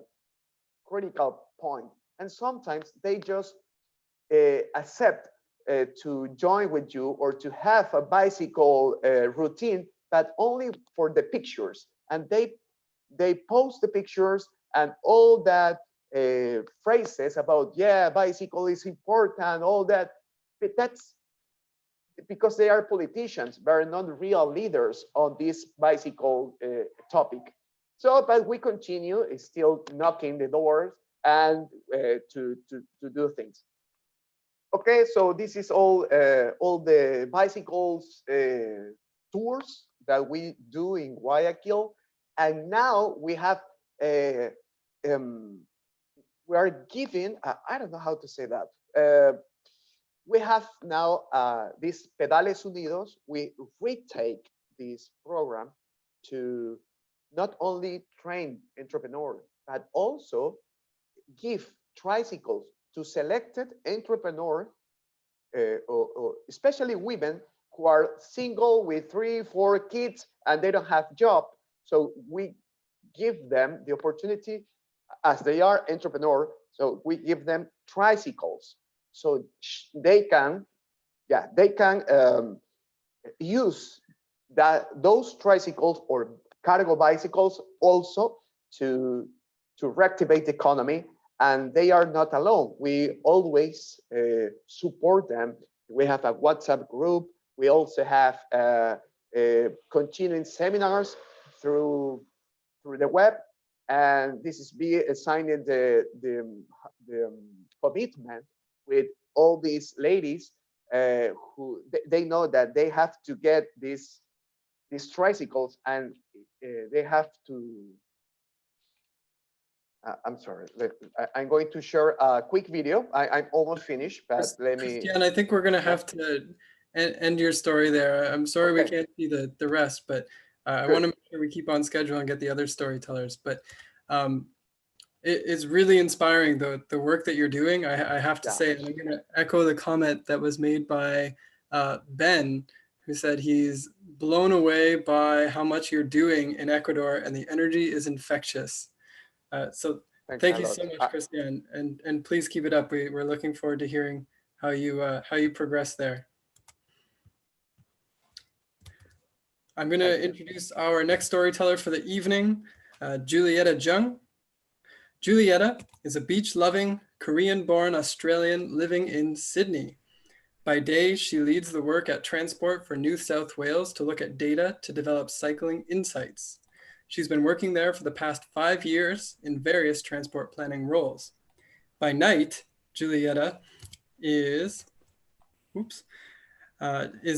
critical point. And sometimes they just accept to join with you or to have a bicycle routine, but only for the pictures. And they post the pictures and all that phrases about, yeah, bicycle is important, all that. But that's because they are politicians, but not real leaders on this bicycle topic. So, but we continue still knocking the doors and to do things. Okay, so this is all the bicycles tours that we do in Guayaquil, and now we have we are giving I don't know how to say that. We have now these Pedales Unidos. We retake this program to not only train entrepreneurs, but also give tricycles to selected entrepreneurs, or especially women who are single with 3, 4 kids and they don't have job. So we give them the opportunity, as they are entrepreneurs, so we give them tricycles. So they can, use those tricycles or cargo bicycles also to reactivate the economy, and they are not alone. We always support them. We have a WhatsApp group. We also have continuing seminars through the web, and this is signing the commitment with all these ladies who they know that they have to get these tricycles, and they have to. I'm sorry. I'm going to share a quick video. I'm almost finished, but let me. Christian, I think we're going to have to end your story there. I'm sorry we can't see the rest, but I want to make sure we keep on schedule and get the other storytellers. But it's really inspiring, the work that you're doing. I have to say, and I'm going to echo the comment that was made by Ben, who said he's blown away by how much you're doing in Ecuador, and the energy is infectious. So thank you so much, Christian, and please keep it up. We're looking forward to hearing how you progress there. I'm going to introduce our next storyteller for the evening, JULLIETTA Jung. JULLIETTA is a beach-loving, Korean-born Australian living in Sydney. By day, she leads the work at Transport for New South Wales to look at data to develop cycling insights. She's been working there for the past 5 years in various transport planning roles. By night, JULLIETTA is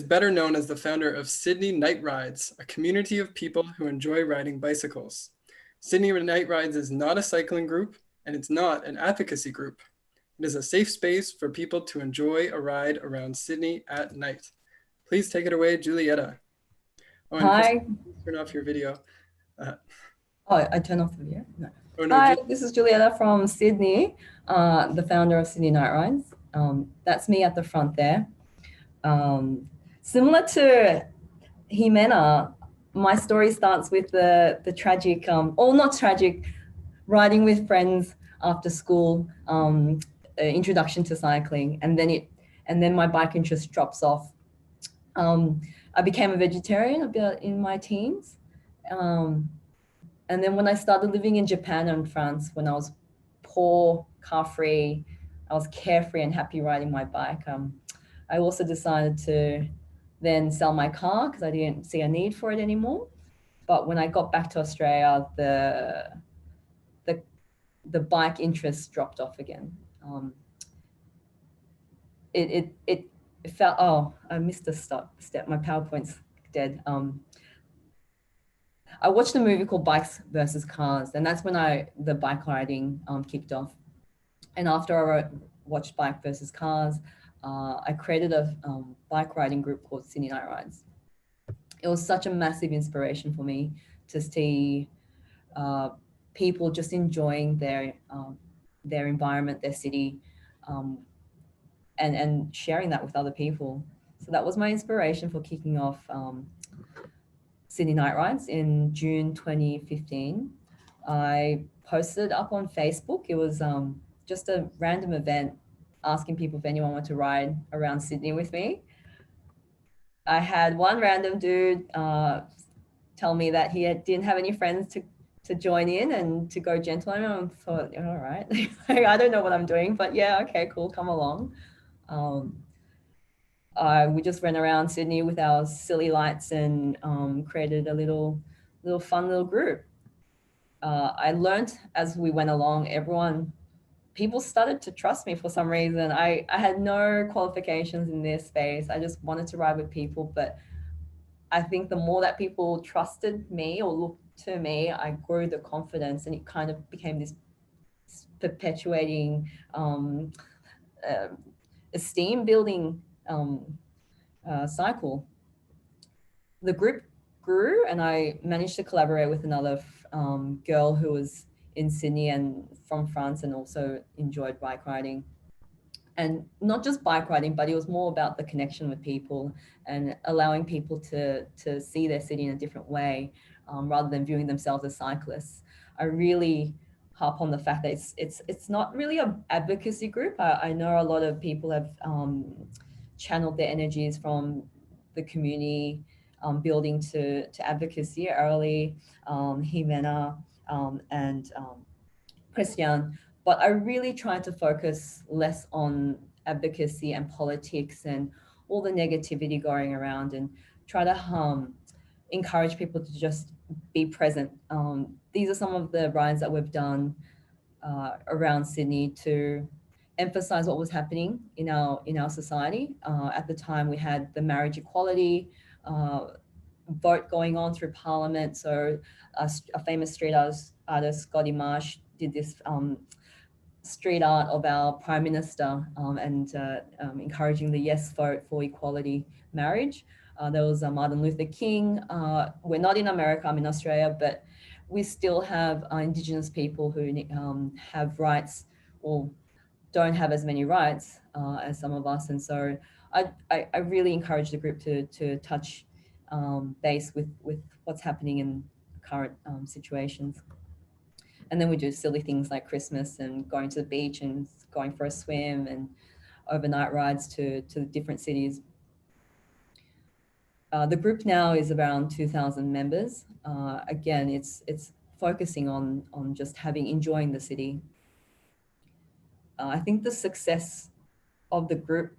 better known as the founder of Sydney Night Rides, a community of people who enjoy riding bicycles. Sydney Night Rides is not a cycling group, and it's not an advocacy group. It is a safe space for people to enjoy a ride around Sydney at night. Please take it away, JULLIETTA. Oh, and Hi. Turn off your video. I turn off the video? No. Oh, no, Hi, this is JULLIETTA from Sydney, the founder of Sydney Night Rides. That's me at the front there. Similar to Jimena, my story starts with the tragic, or not tragic, riding with friends after school, introduction to cycling, and then my bike interest drops off. I became a vegetarian about in my teens. And then when I started living in Japan and France, when I was poor, car-free, I was carefree and happy riding my bike. I also decided to then sell my car because I didn't see a need for it anymore. But when I got back to Australia, the bike interest dropped off again. It felt, I missed a step. My PowerPoint's dead. I watched a movie called Bikes versus Cars, and that's when the bike riding kicked off. And after I watched Bike versus Cars, I created a bike riding group called Sydney Night Rides. It was such a massive inspiration for me to see people just enjoying their environment, their city, and sharing that with other people. So that was my inspiration for kicking off Sydney Night Rides in June 2015. I posted up on Facebook. It was just a random event asking people if anyone wanted to ride around Sydney with me. I had one random dude tell me that he didn't have any friends to join in and to go gentle. I thought, all right, I don't know what I'm doing, but yeah, okay, cool, come along. We just ran around Sydney with our silly lights and created a little fun little group. I learned as we went along, people started to trust me for some reason. I had no qualifications in this space. I just wanted to ride with people, but I think the more that people trusted me or looked to me, I grew the confidence, and it kind of became this perpetuating esteem building cycle. The group grew, and I managed to collaborate with another girl who was in Sydney and from France and also enjoyed bike riding. And not just bike riding, but it was more about the connection with people and allowing people to see their city in a different way, rather than viewing themselves as cyclists. I really harp on the fact that it's not really an advocacy group. I know a lot of people have channeled their energies from the community building to advocacy. ARELI, JIMENA, and CRISTIAN. But I really tried to focus less on advocacy and politics and all the negativity going around, and try to encourage people to just be present. These are some of the rides that we've done around Sydney to emphasize what was happening in our society. At the time, we had the marriage equality vote going on through Parliament. So a famous street artist, Scotty Marsh, did this street art of our Prime Minister and encouraging the yes vote for equality marriage. There was Martin Luther King. We're not in America, I'm in Australia, but we still have Indigenous people who have rights or don't have as many rights as some of us. And so I really encourage the group to touch base with what's happening in current situations. And then we do silly things like Christmas and going to the beach and going for a swim and overnight rides to different cities. The group now is around 2,000 members. Again, it's focusing on just enjoying the city. I think the success of the group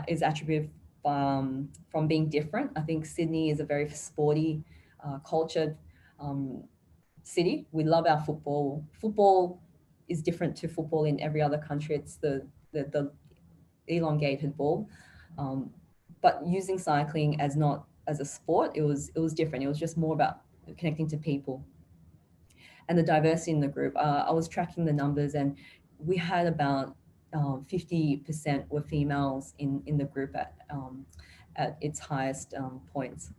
is attributed from being different. I think Sydney is a very sporty, cultured city. We love our football. Football is different to football in every other country. It's the elongated ball. But using cycling not as a sport, it was different. It was just more about connecting to people. And the diversity in the group. I was tracking the numbers, and we had about 50% were females in the group at its highest points.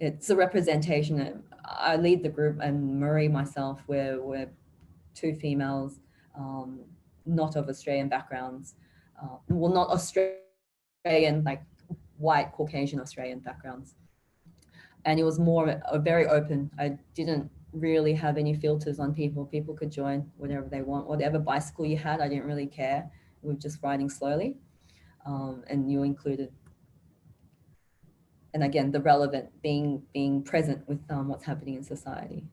It's a representation. I lead the group, and Marie, myself, we're two females, not of Australian backgrounds. Well, not Australian, like white Caucasian Australian backgrounds. And it was more very open. I didn't really have any filters on people. People could join whatever they want, whatever bicycle you had. I didn't really care. We were just riding slowly, and you included. And again, the relevant, being present with what's happening in society.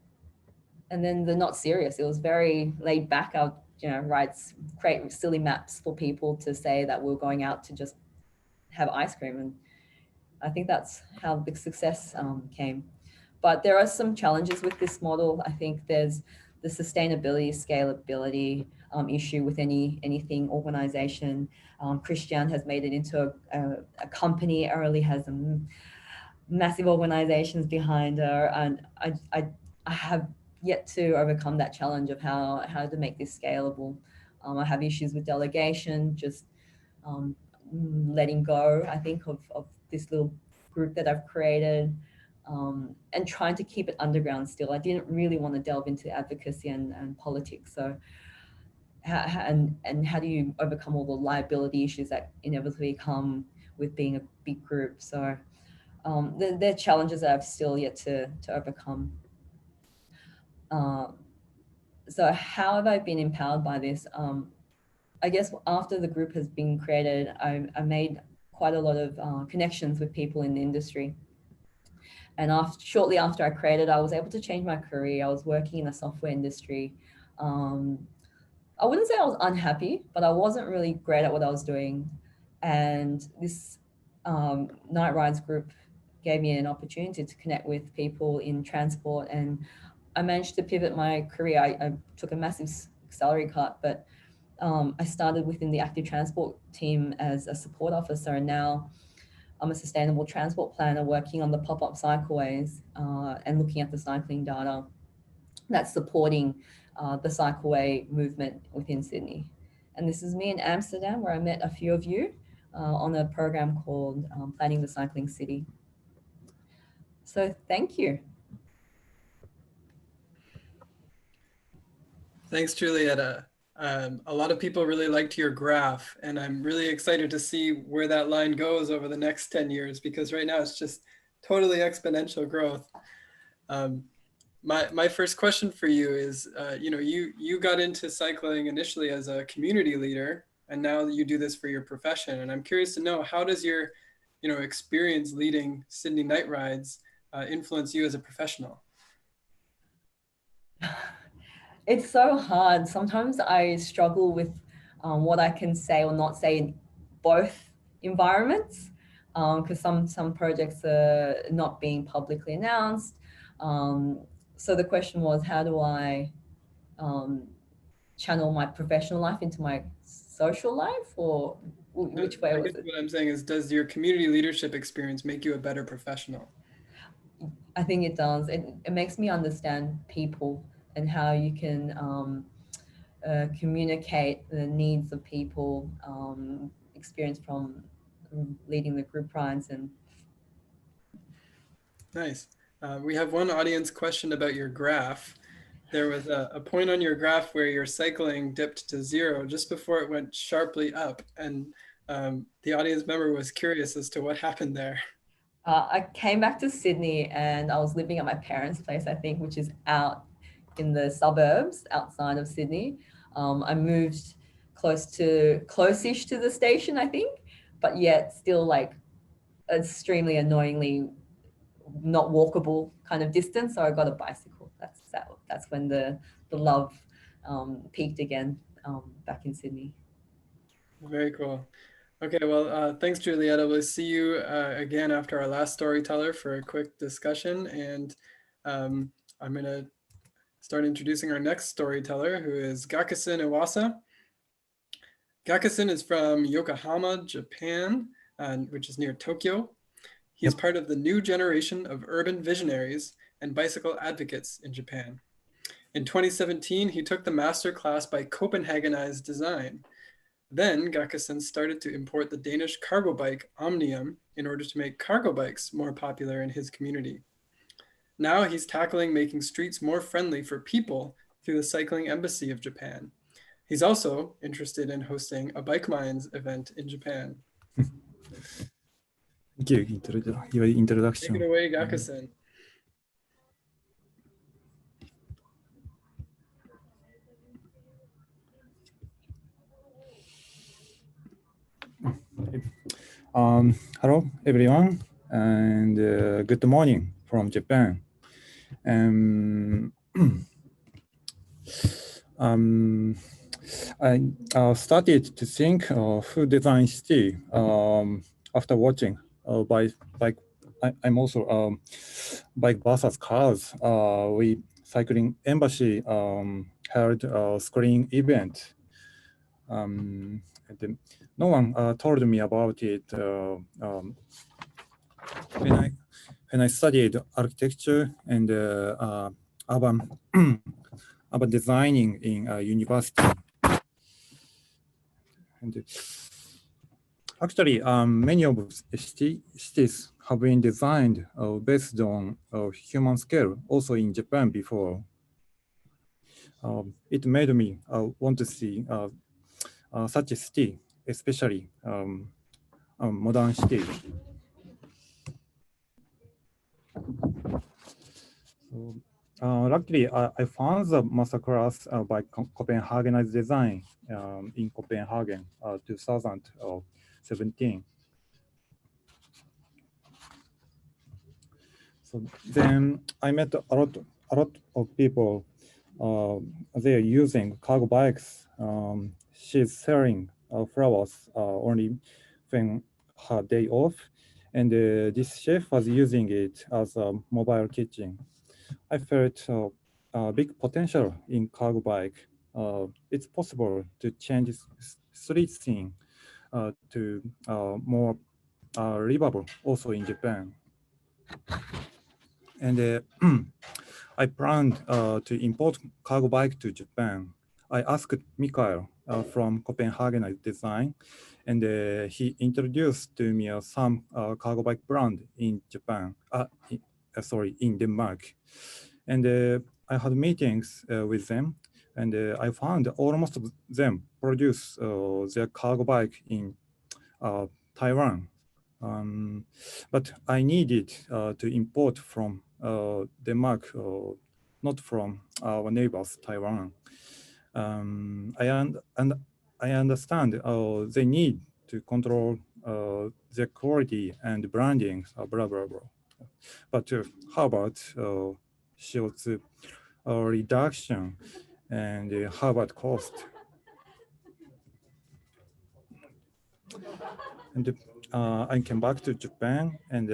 And then the not serious, it was very laid back. Our rides, create silly maps for people to say that we're going out to just have ice cream. And I think that's how the success came. But there are some challenges with this model. I think there's the sustainability, scalability issue with anything organization. Christian has made it into a company. ARELI has massive organizations behind her, and I have yet to overcome that challenge of how to make this scalable. I have issues with delegation, just letting go, I think, of this little group that I've created, and trying to keep it underground still. I didn't really want to delve into advocacy and politics. So and how do you overcome all the liability issues that inevitably come with being a big group? So they're challenges that I've still yet to overcome. So how have I been empowered by this? I guess after the group has been created, I made quite a lot of connections with people in the industry. And shortly after I created, I was able to change my career. I was working in the software industry. I wouldn't say I was unhappy, but I wasn't really great at what I was doing. And this Night Rides group gave me an opportunity to connect with people in transport, and I managed to pivot my career. I took a massive salary cut, but I started within the active transport team as a support officer, and now I'm a sustainable transport planner working on the pop-up cycleways and looking at the cycling data that's supporting the cycleway movement within Sydney. And this is me in Amsterdam, where I met a few of you on a program called Planning the Cycling City. So thank you. Thanks, Julietta. A lot of people really liked your graph, and I'm really excited to see where that line goes over the next 10 years, because right now it's just totally exponential growth. My first question for you is, you got into cycling initially as a community leader, and now you do this for your profession. And I'm curious to know, how does your experience leading Sydney Night Rides influence you as a professional? It's so hard. Sometimes I struggle with what I can say or not say in both environments, because some projects are not being publicly announced. So the question was, how do I channel my professional life into my social life, or which way was it? What I'm saying is, does your community leadership experience make you a better professional? I think it does. It makes me understand people and how you can communicate the needs of people, experience from leading the group rides. And nice. We have one audience question about your graph. There was a point on your graph where your cycling dipped to 0 just before it went sharply up. And the audience member was curious as to what happened there. I came back to Sydney, and I was living at my parents' place, I think, which is out in the suburbs outside of Sydney. I moved close-ish to the station, I think, but yet still like extremely annoyingly not walkable kind of distance. So I got a bicycle. That's when the love peaked again back in Sydney. Very cool. Okay, well, thanks, Julietta. We'll see you again after our last storyteller for a quick discussion. And I'm going to start introducing our next storyteller, who is GAKUSEN IWASA. GAKUSEN is from Yokohama, Japan, which is near Tokyo. He is part of the new generation of urban visionaries and bicycle advocates in Japan. In 2017, he took the master class by Copenhagenized Design. Then GAKUSEN started to import the Danish Cargobike Omnium in order to make cargo bikes more popular in his community. Now he's tackling making streets more friendly for people through the Cycling Embassy of Japan. He's also interested in hosting a Bike Minds event in Japan. Thank you, your introduction. Take it away, GAKUSEN. Hello, everyone, and good morning from Japan. I started to think of who designed city after watching I'm also Bike versus Cars. We cycling embassy held a screening event. And no one told me about it when I studied architecture and urban urban designing in university. And actually, many of cities have been designed based on human scale, also in Japan before. It made me want to see such a city, especially modern city. So, luckily, I found the masterclass by Copenhagen's design in Copenhagen, 2017. So then I met a lot of people. They're using cargo bikes. She's selling flowers only when her day off, and this chef was using it as a mobile kitchen. I felt a big potential in cargo bike. It's possible to change street scene to more livable also in Japan. And I planned to import cargo bike to Japan. I asked Mikael from Copenhagen Design, and he introduced to me some cargo bike brand in Japan. In Denmark. And I had meetings with them, and I found almost of them produce their cargo bike in Taiwan. But I needed to import from Denmark, not from our neighbors, Taiwan. I understand they need to control their quality and branding, blah, blah, blah. But how about CO2 reduction and how about cost? And I came back to Japan, and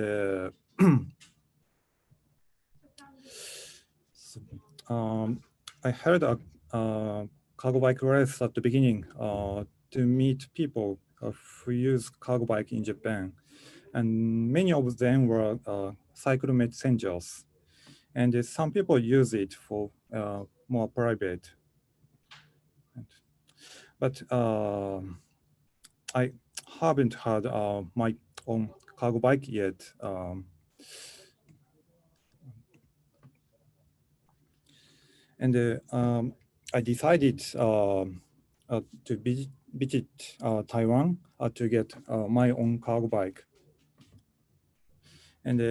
I held a cargo bike race at the beginning to meet people who use cargo bike in Japan. And many of them were cycle messengers. And some people use it for more private. But I haven't had my own cargo bike yet. And I decided to visit Taiwan to get my own cargo bike. And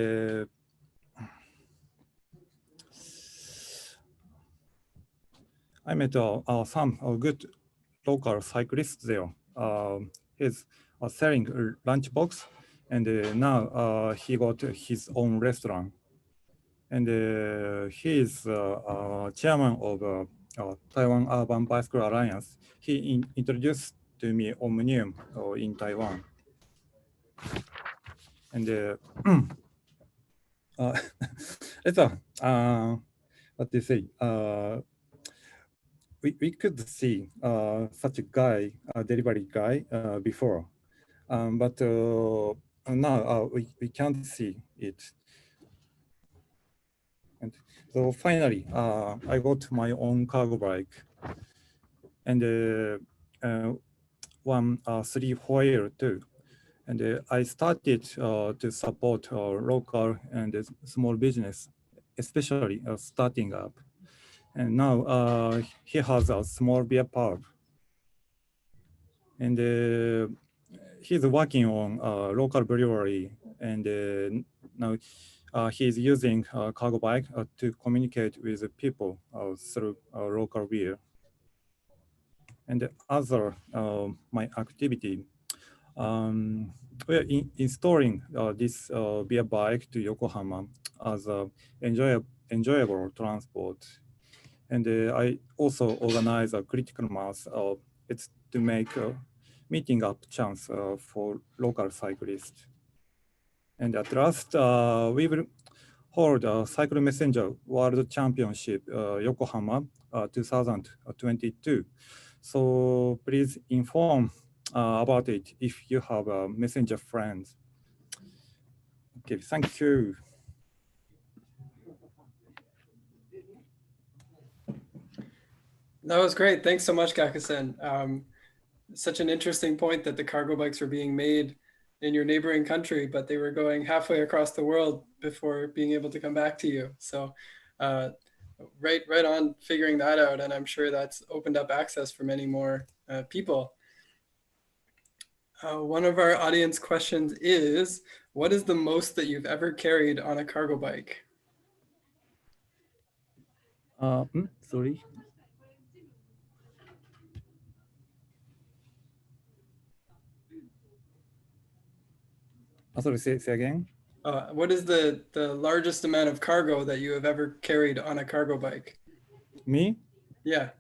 I met some good local cyclists there. He's selling a lunchbox, and now he got his own restaurant. And he is chairman of Taiwan Urban Bicycle Alliance. He introduced to me Omnium in Taiwan. And it's what do you say? We could see such a guy, delivery guy, before, but now we can't see it. And so finally, I got my own cargo bike, and one 3-wheeler too. And I started to support local and small business, especially starting up. And now he has a small beer pub. And he's working on a local brewery. And now he's using a cargo bike to communicate with the people through local beer. And other my activity, we're installing this beer bike to Yokohama as a enjoyable transport. And I also organize a critical mass. It's to make a meeting up chance for local cyclists. And at last, we will hold a Cycle Messenger World Championship, Yokohama 2022. So please inform about it if you have a messenger friends. Okay, thank you. That was great. Thanks so much, Gakusen. Such an interesting point that the cargo bikes were being made in your neighboring country, but they were going halfway across the world before being able to come back to you. So right on figuring that out. And I'm sure that's opened up access for many more people. One of our audience questions is, what is the most that you've ever carried on a cargo bike? Sorry. Sorry, say again. What is the largest amount of cargo that you have ever carried on a cargo bike? Me? Yeah.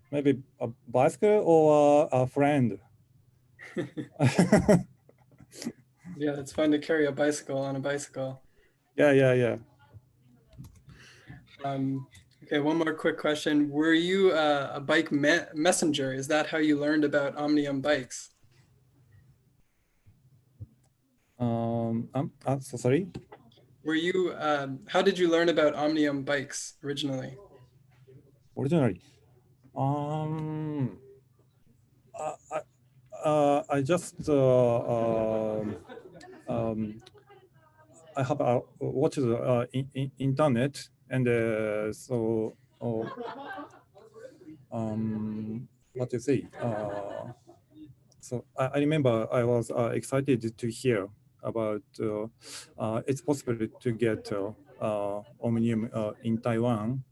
Maybe a bicycle or a friend. Yeah, it's fun to carry a bicycle on a bicycle. Yeah. Okay, one more quick question. Were you a bike messenger? Is that how you learned about Omnium bikes? So sorry. Were you? How did you learn about Omnium bikes originally? I just I have watched the internet, and so what to say? So I remember I was excited to hear about it's possible to get Omnium in Taiwan.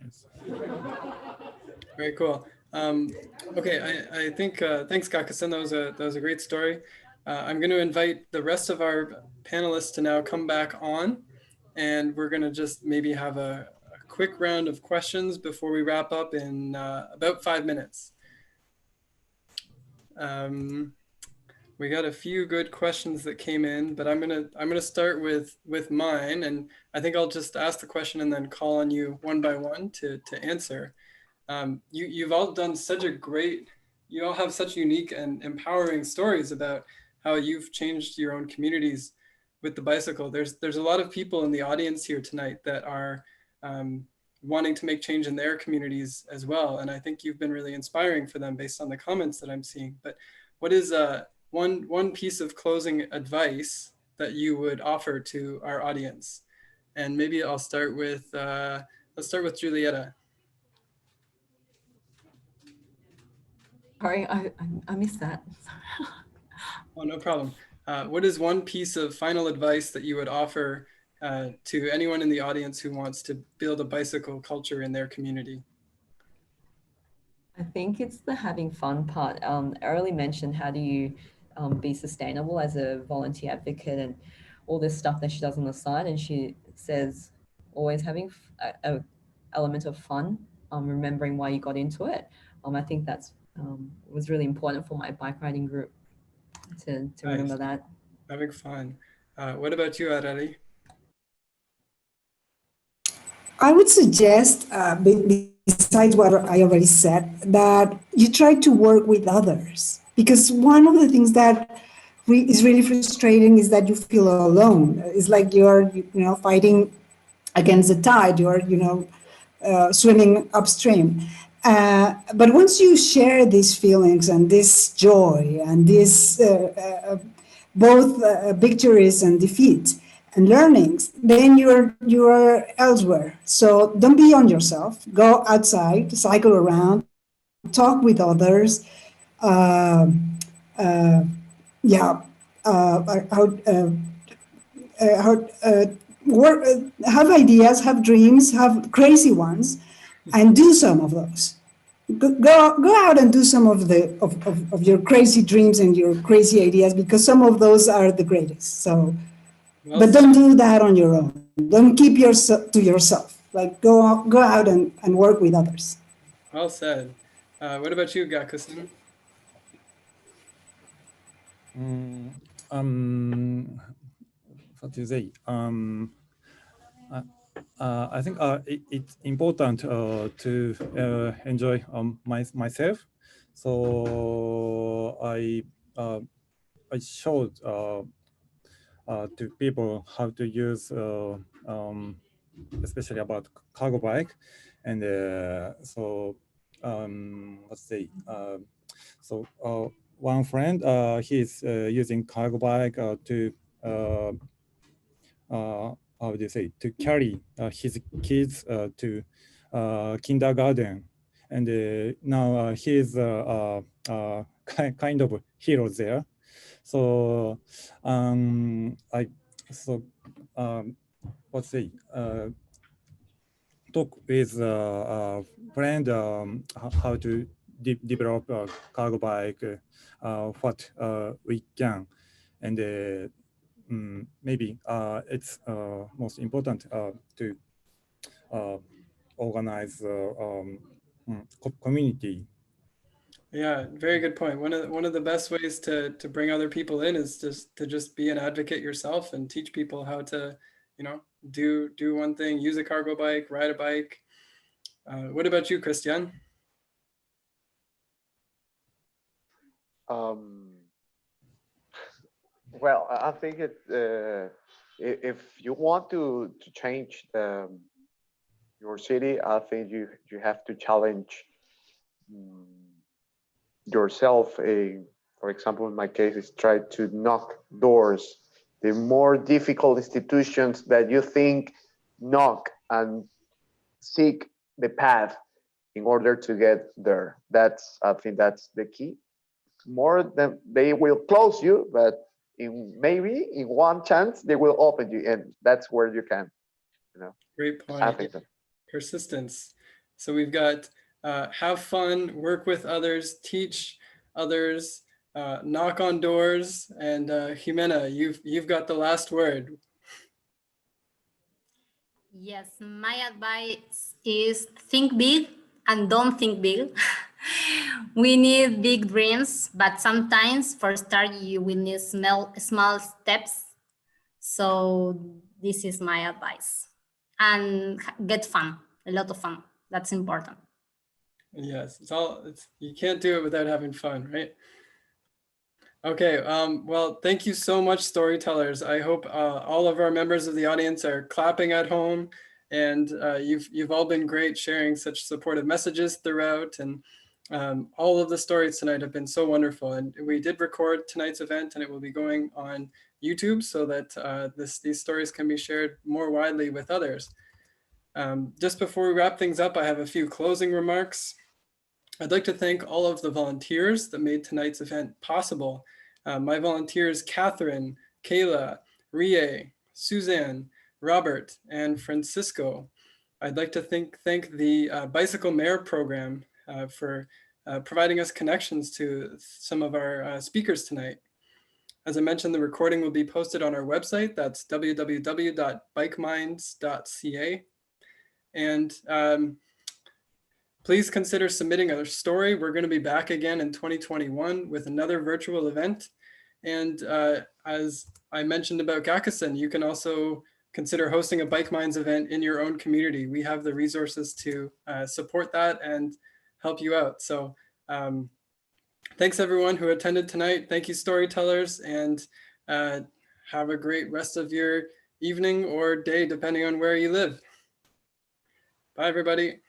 Yes. Very cool. Okay, I think thanks, Gakusen. That was a great story. I'm going to invite the rest of our panelists to now come back on, and we're going to just maybe have a quick round of questions before we wrap up in about 5 minutes. We got a few good questions that came in, but I'm gonna start with mine, and I think I'll just ask the question and then call on you one by one to answer. You've all done you all have such unique and empowering stories about how you've changed your own communities with the bicycle. There's a lot of people in the audience here tonight that are wanting to make change in their communities as well. And I think you've been really inspiring for them based on the comments that I'm seeing. But what is one piece of closing advice that you would offer to our audience? And maybe I'll start with, let's start with Julietta. Sorry, I missed that. Oh, no problem. What is one piece of final advice that you would offer to anyone in the audience who wants to build a bicycle culture in their community? I think it's the having fun part. ARELI mentioned how do you be sustainable as a volunteer advocate and all this stuff that she does on the side. And she says always having an element of fun, remembering why you got into it. I think that's was really important for my bike riding group to remember that. Having fun. What about you, ARELI? I would suggest, besides what I already said, that you try to work with others. Because one of the things that is really frustrating is that you feel alone. It's like you're, fighting against the tide. You're, swimming upstream. But once you share these feelings and this joy and this both victories and defeats and learnings, then you're elsewhere. So don't be on yourself. Go outside, cycle around, talk with others. Have ideas, have dreams, have crazy ones, and do some of those. Go out and do some of your crazy dreams and your crazy ideas, because some of those are the greatest. So, well, but don't do that on your own. Don't keep yourself to yourself. Like go out and work with others. Well said. What about you, Gakusen? what do you say? I think it's important to enjoy myself. So I showed to people how to use, especially about cargo bike, and so let's say one friend he's using cargo bike to how do you say, to carry his kids to kindergarten, and now he's kind of hero there. So let's say talk with a friend how to develop a cargo bike, what we can, and maybe it's most important to organize community. Yeah, very good point. One of the best ways to bring other people in is just to be an advocate yourself and teach people how to, do one thing, use a cargo bike, ride a bike. What about you, Christian? Well, I think if you want to change your city, I think you have to challenge yourself. For example, in my case, is try to knock doors. The more difficult institutions that you think, knock and seek the path in order to get there. I think that's the key. More than they will close you, but maybe in one chance they will open you, and that's where you can, Great point. Persistence. So we've got have fun, work with others, teach others, knock on doors, and Jimena, you've got the last word. Yes, my advice is think big and don't think big. We need big dreams, but sometimes for start you will need small steps. So this is my advice. And get fun, a lot of fun. That's important. Yes, you can't do it without having fun, right? Okay, well, thank you so much, storytellers. I hope all of our members of the audience are clapping at home, and you've all been great sharing such supportive messages throughout, and all of the stories tonight have been so wonderful. And we did record tonight's event, and it will be going on YouTube so that these stories can be shared more widely with others. Just before we wrap things up, I have a few closing remarks. I'd like to thank all of the volunteers that made tonight's event possible. My volunteers, Catherine, Kayla, Rie, Suzanne, Robert, and Francisco. I'd like to thank the Bicycle Mayor program for providing us connections to some of our speakers tonight. As I mentioned, the recording will be posted on our website. That's www.bikeminds.ca. And please consider submitting a story. We're going to be back again in 2021 with another virtual event. And as I mentioned about GAKUSEN, you can also consider hosting a Bike Minds event in your own community. We have the resources to support that and help you out. So thanks everyone who attended tonight. Thank you, storytellers, and have a great rest of your evening or day, depending on where you live. Bye, everybody.